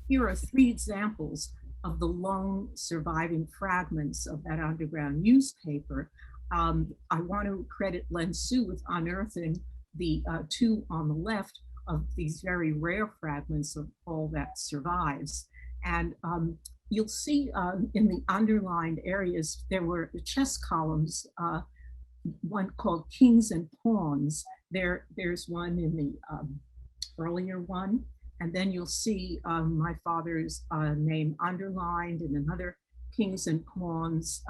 Speaker 6: here are 3 examples of the lone surviving fragments of that underground newspaper. I want to credit Len Su with unearthing the 2 on the left of these very rare fragments of all that survives. And you'll see in the underlined areas, there were the chess columns, one called Kings and Pawns. There's one in the earlier one. And then you'll see my father's name underlined in another Kings and Pawns.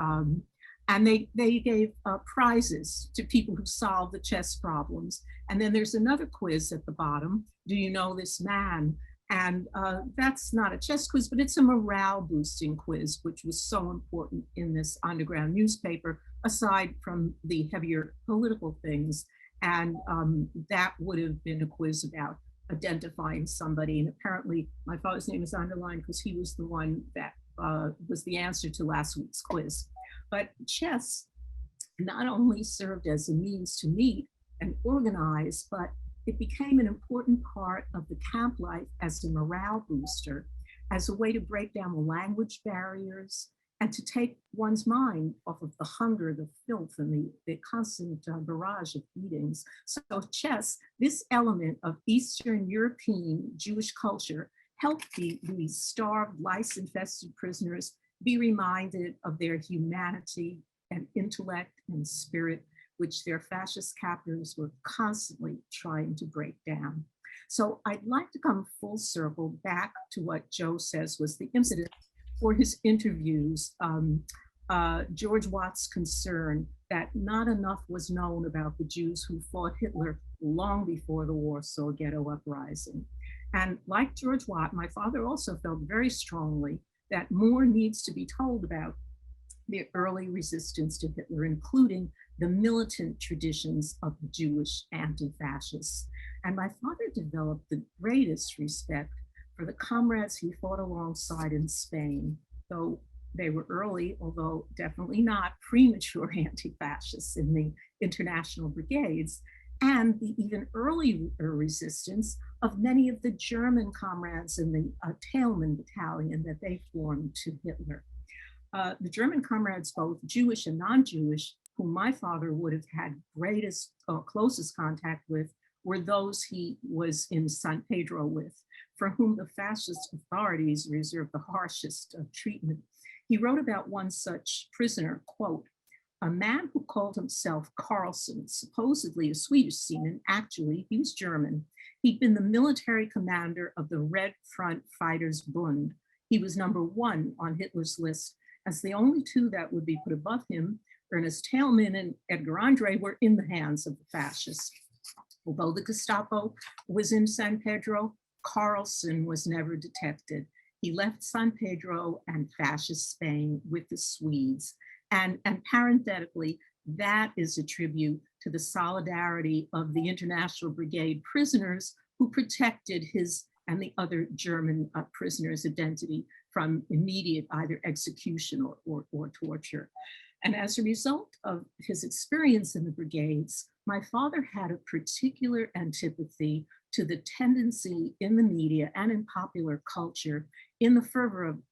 Speaker 6: And they gave prizes to people who solved the chess problems. And then there's another quiz at the bottom. Do you know this man? And that's not a chess quiz, but it's a morale boosting quiz, which was so important in this underground newspaper, aside from the heavier political things. And that would have been a quiz about identifying somebody. And apparently my father's name is underlined because he was the one that was the answer to last week's quiz. But chess not only served as a means to meet and organize, but it became an important part of the camp life as a morale booster, as a way to break down the language barriers and to take one's mind off of the hunger, the filth, and the constant barrage of beatings. So chess, this element of Eastern European Jewish culture, helped these starved, lice-infested prisoners be reminded of their humanity and intellect and spirit, which their fascist captors were constantly trying to break down. So I'd like to come full circle back to what Joe says was the incident for his interviews. George Watt's concern that not enough was known about the Jews who fought Hitler long before the Warsaw Ghetto Uprising. And like George Watt, my father also felt very strongly that more needs to be told about the early resistance to Hitler, including the militant traditions of the Jewish anti-fascists. And my father developed the greatest respect for the comrades he fought alongside in Spain, though they were early, although definitely not premature anti-fascists in the international brigades, and the even earlier resistance of many of the German comrades in the Tailman Battalion that they formed to Hitler. The German comrades, both Jewish and non-Jewish, whom my father would have had greatest, closest contact with, were those he was in San Pedro with, for whom the fascist authorities reserved the harshest of treatment. He wrote about one such prisoner, quote, "A man who called himself Carlson, supposedly a Swedish seaman, actually he was German. He'd been the military commander of the Red Front Fighters Bund. He was #1 on Hitler's list, as the only two that would be put above him, Ernest Thälmann and Edgar Andre, were in the hands of the fascists. Although the Gestapo was in San Pedro, Carlson was never detected. He left San Pedro and fascist Spain with the Swedes. And parenthetically, that is a tribute to the solidarity of the International Brigade prisoners who protected his and the other German prisoners' identity from immediate either execution or torture. And as a result of his experience in the brigades, my father had a particular antipathy to the tendency in the media and in popular culture, in the fervor of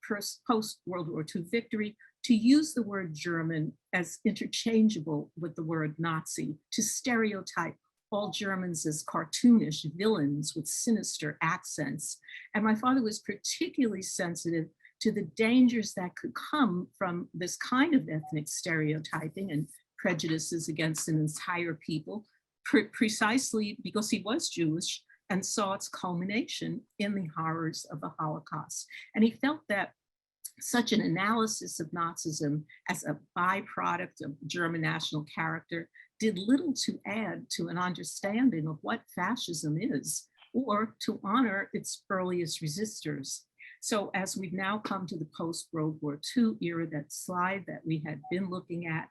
Speaker 6: post-World War II victory, to use the word German as interchangeable with the word Nazi, to stereotype all Germans as cartoonish villains with sinister accents. And my father was particularly sensitive to the dangers that could come from this kind of ethnic stereotyping and prejudices against an entire people, precisely because he was Jewish and saw its culmination in the horrors of the Holocaust. And he felt that such an analysis of Nazism as a byproduct of German national character did little to add to an understanding of what fascism is, or to honor its earliest resistors. So as we've now come to the post-World War II era, that slide that we had been looking at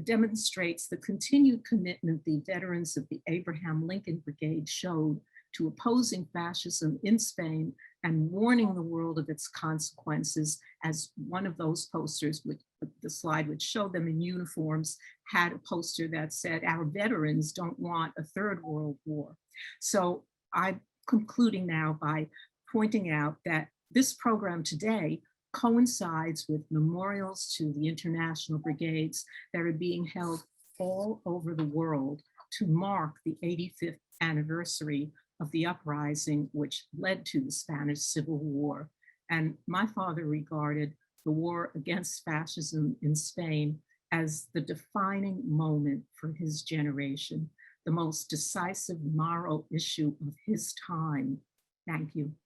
Speaker 6: demonstrates the continued commitment the veterans of the Abraham Lincoln Brigade showed to opposing fascism in Spain and warning the world of its consequences, as one of those posters, with the slide which showed them in uniforms, had a poster that said, "Our veterans don't want a third world war." So I'm concluding now by pointing out that this program today coincides with memorials to the international brigades that are being held all over the world to mark the 85th anniversary of the uprising which led to the Spanish Civil War. And my father regarded the war against fascism in Spain as the defining moment for his generation, the most decisive moral issue of his time. Thank you.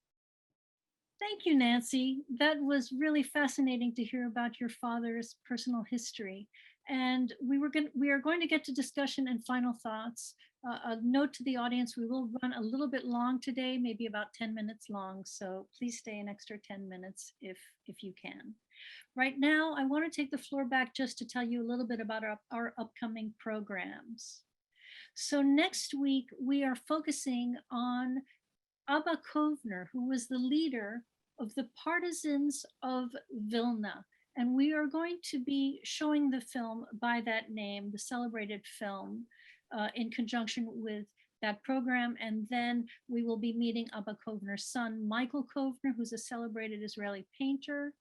Speaker 1: Thank you, Nancy. That was really fascinating to hear about your father's personal history. And we are going to get to discussion and final thoughts. A note to the audience, we will run a little bit long today, maybe about 10 minutes long. So please stay an extra 10 minutes if you can. Right now, I want to take the floor back just to tell you a little bit about our upcoming programs. So next week, we are focusing on Abba Kovner, who was the leader of the partisans of Vilna. And we are going to be showing the film by that name, the celebrated film, in conjunction with that program. And then we will be meeting Abba Kovner's son, Michael Kovner, who's a celebrated Israeli painter.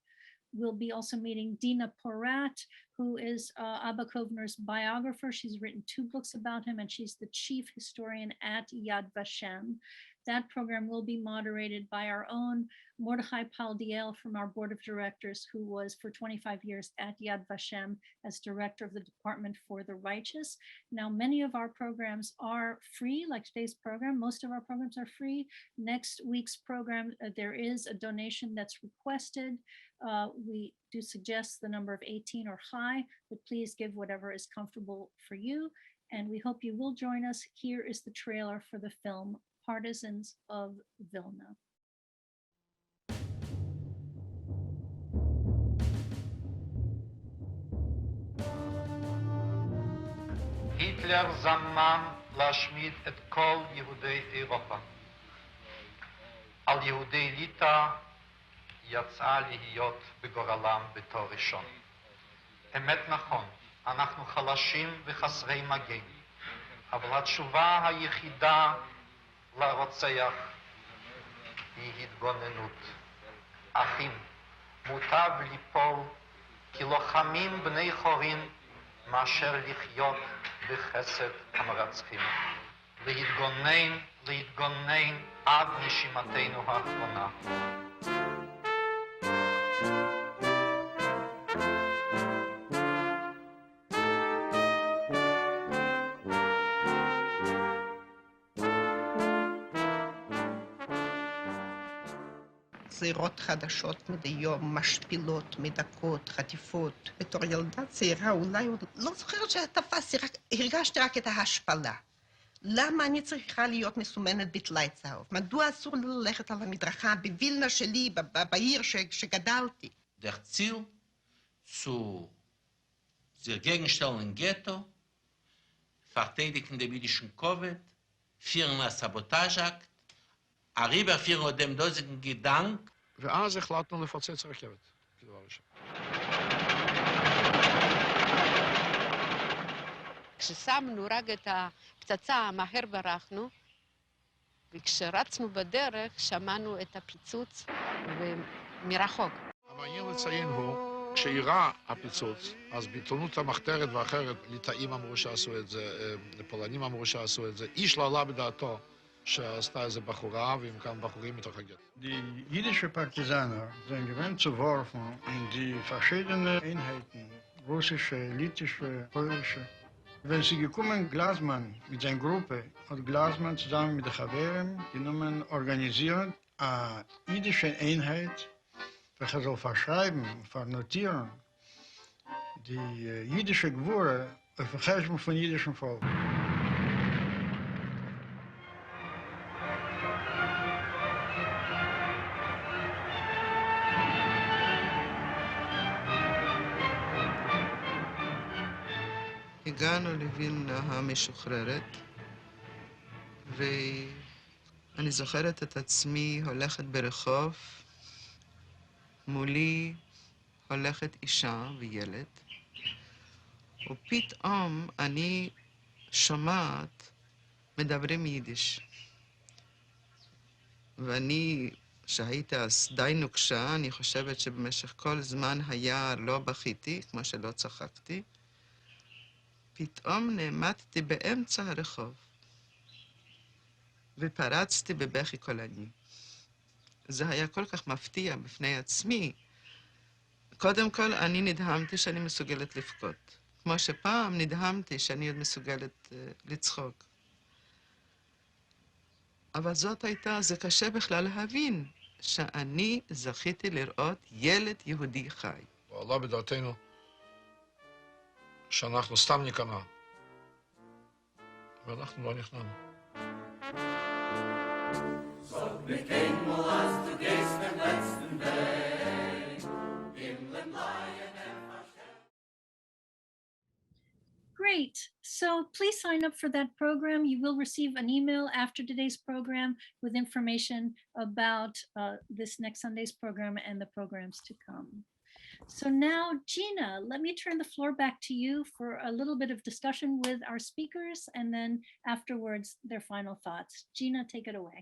Speaker 1: We'll be also meeting Dina Porat, who is Abba Kovner's biographer. She's written 2 books about him, and she's the chief historian at Yad Vashem. That program will be moderated by our own Mordechai Paldiel from our board of directors, who was for 25 years at Yad Vashem as director of the Department for the Righteous. Now, many of our programs are free, like today's program. Most of our programs are free. Next week's program, there is a donation that's requested. We do suggest the number of 18 or high, but please give whatever is comfortable for you. And we hope you will join us. Here is the trailer for the film Partisans of Vilna.
Speaker 7: היטלר זמן להשמיד את כל יהודי אירופה. על יהודי ליטא יצא להיות בגורלם בתור ראשון. אמת נכון, אנחנו חלשים וחסרי מגן, אבל התשובה היחידה לרוצח היא התגוננות. אחים, מוטב ליפול כלוחמים בני חורין מאשר לחיות בחסד המרצחים. להתגונן, להתגונן עד נשימתנו האחרונה.
Speaker 8: גזירות חדשות מדי יום, משפילות, מדכאות, חטיפות. בתור ילדה צעירה אולי עוד לא זוכרת שתפסתי, הרגשתי רק את ההשפלה. למה אני צריכה להיות מסומנת בטלאי צהוב? מדוע אסור ללכת על המדרכה בווילנה שלי, בעיר שגדלתי?
Speaker 9: Der Ziel zu der Gegenstellung im Ghetto, verteidigen den jüdischen Covid, führen einen Sabotageakt, arriba führen dem dosigen Gedanken.
Speaker 10: ואז החלטנו לפוצץ רכבת, כדבר ראשון.
Speaker 11: כששמנו רק את הפצצה, מהר ברחנו, וכשרצנו בדרך שמענו את הפיצוץ מרחוק.
Speaker 10: המעניין לציין הוא, כשאירע הפיצוץ, אז בעיתונות המחתרת ואחרת, ליטאים אמרו שעשו את זה, לפולנים אמרו שעשו את זה, איש לא עלה בדעתו שעשתה איזה בחורה, ועם כמה בחורים מתוך הגטו.
Speaker 12: Die jüdische Partisaner sind gewöhnt zu werfen in die verschiedenen Einheiten, russische, litwische, polnische. Wenn sie gekommen, Glasmann mit seiner Gruppe, hat Glasmann zusammen mit den Chaveren genommen, organisiert eine jüdische Einheit, welche soll verschreiben, vernotieren, die jüdische Gewürre auf Verhältnis von jüdischem Volk.
Speaker 8: הגענו לווילנה המשוחררת, ואני זוכרת את עצמי הולכת ברחוב, מולי הולכת אישה וילד, ופתאום אני שומעת מדברים יידיש. ואני, שהייתי אז די נוקשה, אני חושבת שבמשך כל זמן היה לא בכיתי, כמו שלא צחקתי, פתאום נעמדתי באמצע הרחוב, ופרצתי בבכי קולני. זה היה כל כך מפתיע בפני עצמי. קודם כל, אני נדהמתי שאני מסוגלת לבכות, כמו שפעם נדהמתי שאני עוד מסוגלת לצחוק. אבל זה קשה בכלל להבין, שאני זכיתי לראות ילד יהודי חי.
Speaker 10: ועלה בדעתנו שאנחנו סתם ניכנע, ואנחנו לא נכנענו.
Speaker 1: Great. So please sign up for that program. You will receive an email after today's program with information about this next Sunday's program and the programs to come. So now, Gina, let me turn the floor back to you for a little bit of discussion with our speakers, and then afterwards, their final thoughts. Gina, take it away.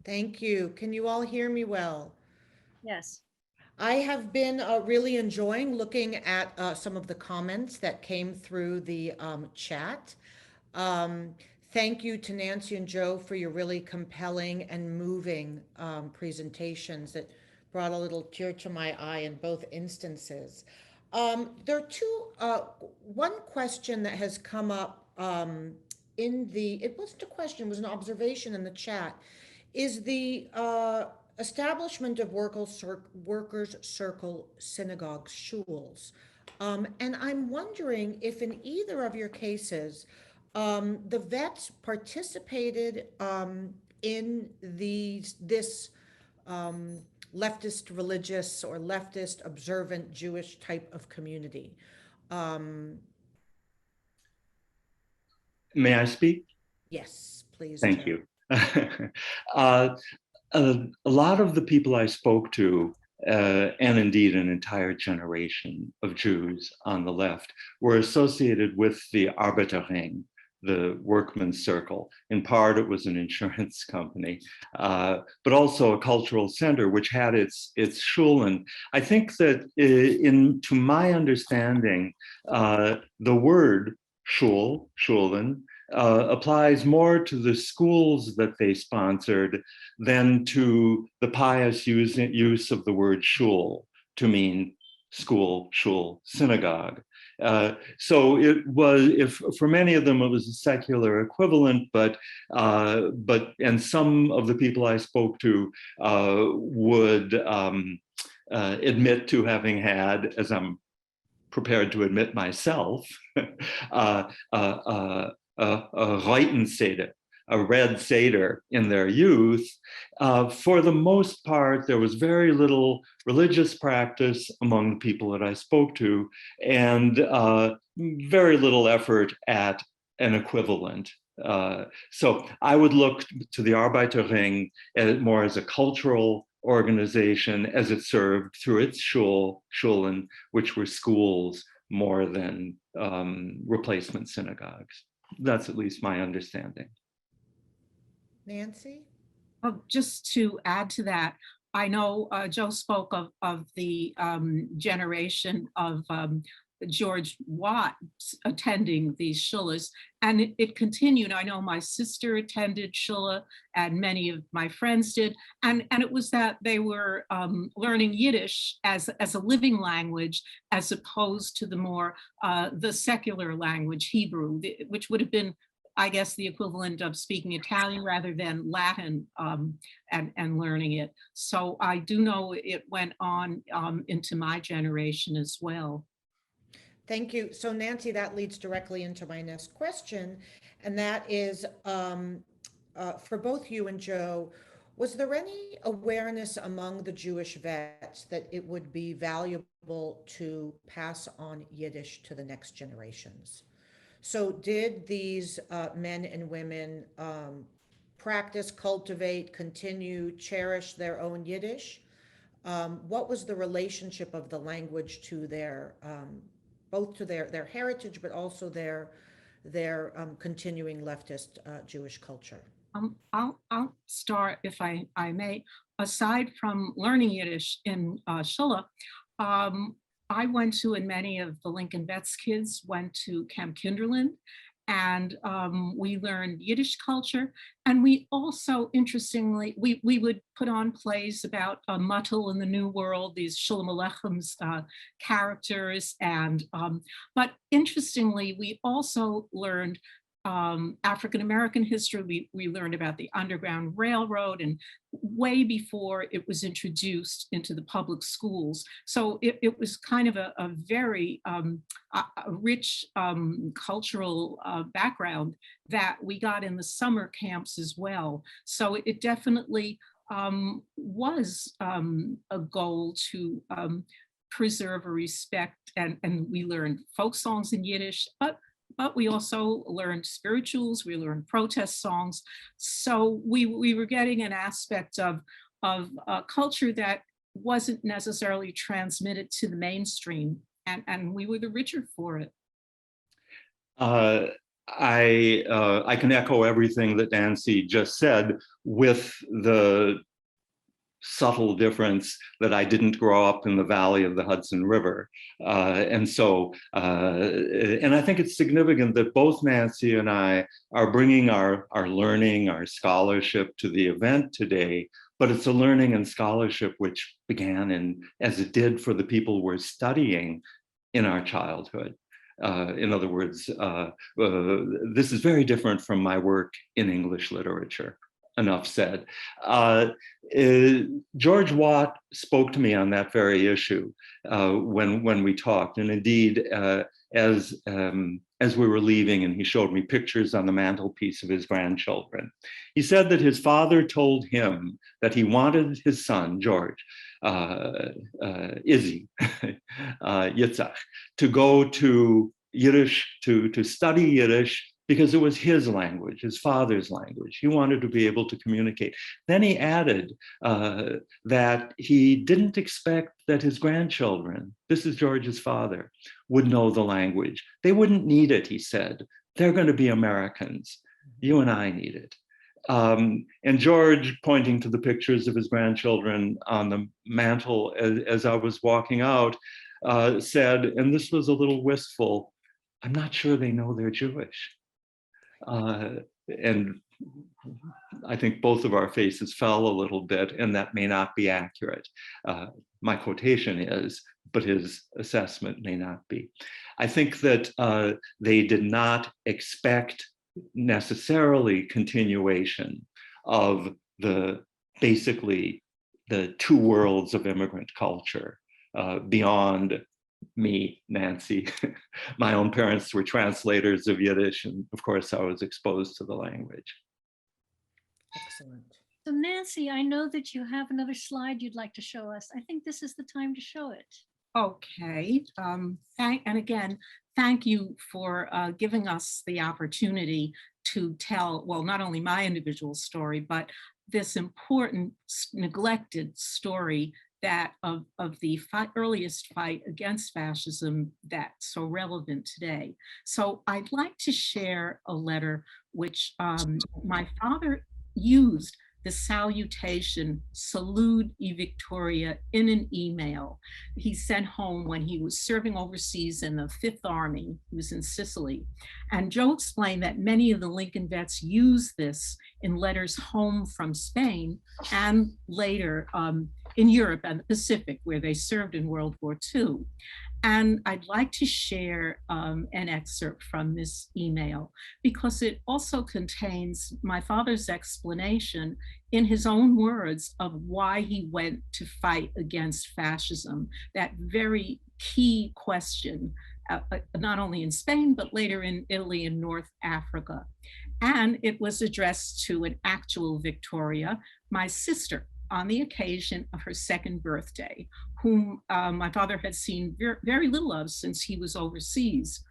Speaker 3: Thank you. Can you all hear me well?
Speaker 1: Yes.
Speaker 3: I have been really enjoying looking at some of the comments that came through the chat. Thank you to Nancy and Joe for your really compelling and moving presentations that brought a little tear to my eye in both instances. There are two, one question that has come up it wasn't a question, it was an observation in the chat, is the establishment of workers' circle synagogues, shuls. And I'm wondering if in either of your cases, the vets participated in this leftist religious or leftist observant Jewish type of community.
Speaker 4: May I speak?
Speaker 3: Yes, please.
Speaker 4: Thank you. A lot of the people I spoke to, and indeed an entire generation of Jews on the left, were associated with the Arbeiterring, the workman's circle. In part, it was an insurance company, but also a cultural center, which had its schulen. I think that, to my understanding, the word schulen, applies more to the schools that they sponsored than to the pious use of the word shul to mean school, shul, synagogue. So it was, if for many of them it was a secular equivalent, but and some of the people I spoke to would admit to having had, as I'm prepared to admit myself, a Reiten Seder, a red Seder in their youth. For the most part, there was very little religious practice among the people that I spoke to, and very little effort at an equivalent. So I would look to the Arbeiterring more as a cultural organization, as it served through its schulen, which were schools more than replacement synagogues. That's at least my understanding.
Speaker 3: Nancy?
Speaker 6: Just to add to that, I know Joe spoke of the generation of George Watt attending these shulas, and it continued. I know my sister attended shula, and many of my friends did, and it was that they were learning Yiddish as a living language, as opposed to the more the secular language, Hebrew, which would have been, I guess, the equivalent of speaking Italian rather than Latin, and learning it. So I do know it went on into my generation as well.
Speaker 3: Thank you. So Nancy, that leads directly into my next question, and that is for both you and Joe, was there any awareness among the Jewish vets that it would be valuable to pass on Yiddish to the next generations? So did these men and women practice, cultivate, continue, cherish their own Yiddish? What was the relationship of the language to their both to their heritage, but also their continuing leftist Jewish culture?
Speaker 6: I'll start, if I may. Aside from learning Yiddish in Shula, I went to, and many of the Lincoln Vets kids went to Camp Kinderland, and we learned Yiddish culture. And we also, interestingly, we would put on plays about Muttel in the New World, these Shalom Aleicham's characters. And but interestingly, we also learned African-American history. We learned about the Underground Railroad, and way before it was introduced into the public schools. So it was kind of a very rich cultural background that we got in the summer camps as well. So it definitely was a goal to preserve or respect, and we learned folk songs in Yiddish, but we also learned spirituals, we learned protest songs. So we were getting an aspect of culture that wasn't necessarily transmitted to the mainstream, and we were the richer for it.
Speaker 4: I can echo everything that Nancy just said, with the subtle difference that I didn't grow up in the valley of the Hudson River. And I think it's significant that both Nancy and I are bringing our learning, our scholarship to the event today, but it's a learning and scholarship which began, as it did for the people we're studying, in our childhood. In other words, this is very different from my work in English literature. Enough said. George Watt spoke to me on that very issue when we talked, and indeed, as we were leaving, and he showed me pictures on the mantelpiece of his grandchildren. He said that his father told him that he wanted his son George, Izzy, Yitzhak, to go to Yiddish, to study Yiddish, because it was his language, his father's language. He wanted to be able to communicate. Then he added that he didn't expect that his grandchildren, this is George's father, would know the language. They wouldn't need it, he said. They're going to be Americans. You and I need it. And George, pointing to the pictures of his grandchildren on the mantle as I was walking out, said, and this was a little wistful, I'm not sure they know they're Jewish. And I think both of our faces fell a little bit, and that may not be accurate. My quotation is, but his assessment may not be. I think that they did not expect necessarily continuation of basically the two worlds of immigrant culture beyond me, Nancy. My own parents were translators of Yiddish, and of course I was exposed to the language.
Speaker 3: Excellent.
Speaker 1: So Nancy, I know that you have another slide you'd like to show us. I think this is the time to show it.
Speaker 6: Okay, and again, thank you for giving us the opportunity to tell, well, not only my individual story, but this important neglected story that of the earliest fight against fascism that's so relevant today. So I'd like to share a letter which my father used the salutation, Salud y Victoria, in an email he sent home when he was serving overseas in the Fifth Army. He was in Sicily. And Joe explained that many of the Lincoln vets used this in letters home from Spain and later in Europe and the Pacific, where they served in World War II. And I'd like to share an excerpt from this email because it also contains my father's explanation in his own words of why he went to fight against fascism, that very key question, not only in Spain, but later in Italy and North Africa. And it was addressed to an actual Victoria, my sister, on the occasion of her second birthday, whom my father had seen very little of since he was overseas.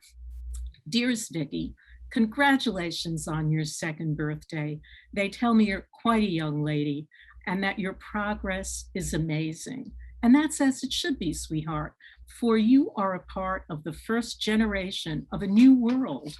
Speaker 6: Dearest Vicky, congratulations on your second birthday. They tell me you're quite a young lady and that your progress is amazing. And that's as it should be, sweetheart, for you are a part of the first generation of a new world,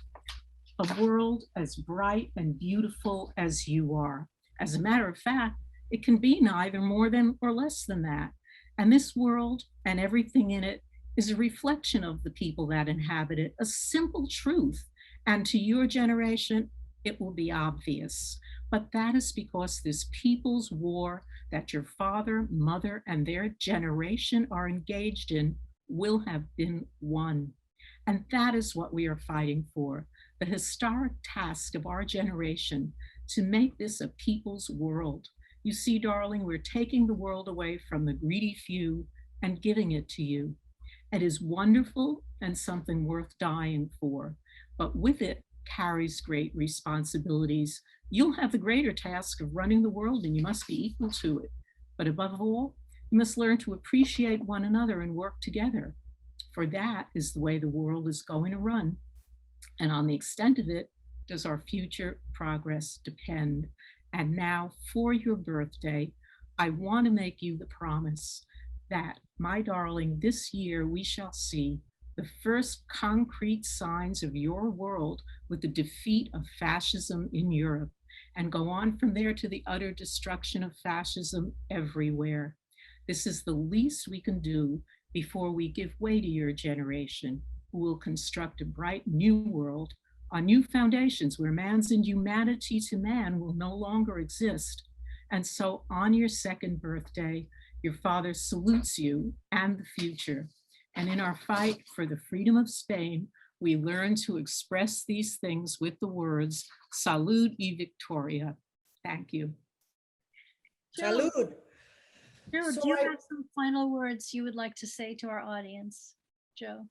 Speaker 6: a world as bright and beautiful as you are. As a matter of fact, it can be neither more than or less than that. And this world and everything in it is a reflection of the people that inhabit it, a simple truth. And to your generation, it will be obvious. But that is because this people's war that your father, mother, and their generation are engaged in will have been won. And that is what we are fighting for, the historic task of our generation to make this a people's world. You see, darling, we're taking the world away from the greedy few and giving it to you. It is wonderful and something worth dying for, but with it carries great responsibilities. You'll have the greater task of running the world and you must be equal to it. But above all, you must learn to appreciate one another and work together, for that is the way the world is going to run. And on the extent of it, does our future progress depend. And now for your birthday, I want to make you the promise that, my darling, this year we shall see the first concrete signs of your world with the defeat of fascism in Europe, and go on from there to the utter destruction of fascism everywhere. This is the least we can do before we give way to your generation, who will construct a bright new world on new foundations where man's inhumanity to man will no longer exist. And so on your second birthday, your father salutes you and the future. And in our fight for the freedom of Spain, we learn to express these things with the words, Salud y Victoria. Thank you.
Speaker 3: Salud.
Speaker 1: Joe,
Speaker 3: So
Speaker 1: do you have some final words you would like to say to our audience, Joe?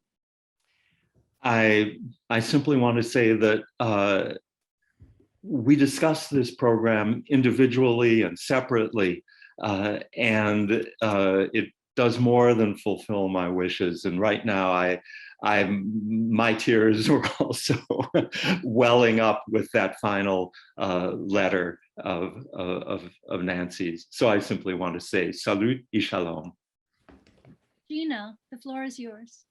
Speaker 4: I simply want to say that we discussed this program individually and separately, and it does more than fulfill my wishes. And right now, my tears were also welling up with that final letter of Nancy's. So I simply want to say, Salud y Shalom.
Speaker 1: Gina, the floor is yours.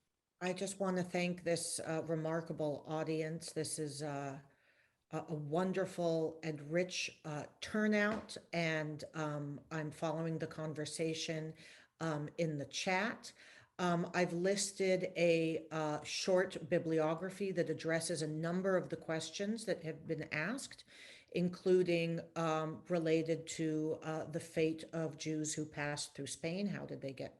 Speaker 3: I just want to thank this remarkable audience. This is a wonderful and rich turnout, and I'm following the conversation in the chat. I've listed a short bibliography that addresses a number of the questions that have been asked, including related to the fate of Jews who passed through Spain. How did they get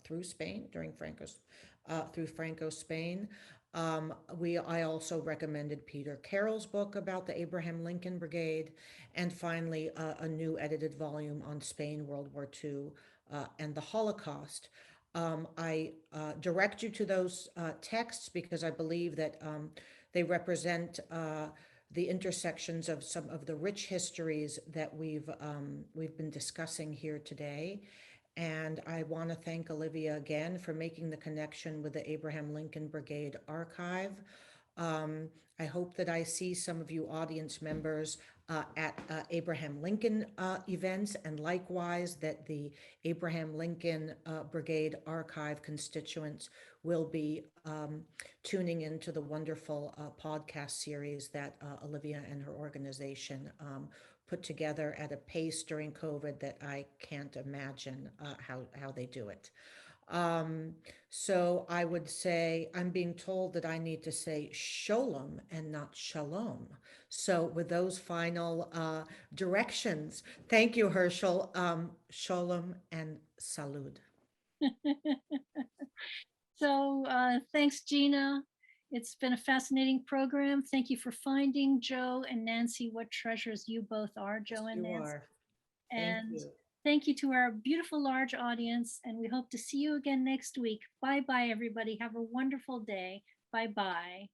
Speaker 3: through Spain during Franco's Spain? I also recommended Peter Carroll's book about the Abraham Lincoln Brigade, and finally a new edited volume on Spain, World War II, and the Holocaust. I direct you to those texts because I believe that they represent the intersections of some of the rich histories that we've been discussing here today. And I want to thank Olivia again for making the connection with the Abraham Lincoln Brigade Archive. I hope that I see some of you audience members at Abraham Lincoln events, and likewise that the Abraham Lincoln Brigade Archive constituents will be tuning into the wonderful podcast series that Olivia and her organization put together at a pace during COVID that I can't imagine how they do it. So I would say, I'm being told that I need to say sholom and not shalom. So with those final directions, thank you, Herschel. Sholom and salud.
Speaker 1: So thanks, Gina. It's been a fascinating program. Thank you for finding Joe and Nancy what treasures you both are, Joe and
Speaker 3: You
Speaker 1: Nancy.
Speaker 3: are.
Speaker 1: And
Speaker 3: you.
Speaker 1: thank you to our beautiful large audience, and we hope to see you again next week. Bye-bye, everybody. Have a wonderful day. Bye-bye.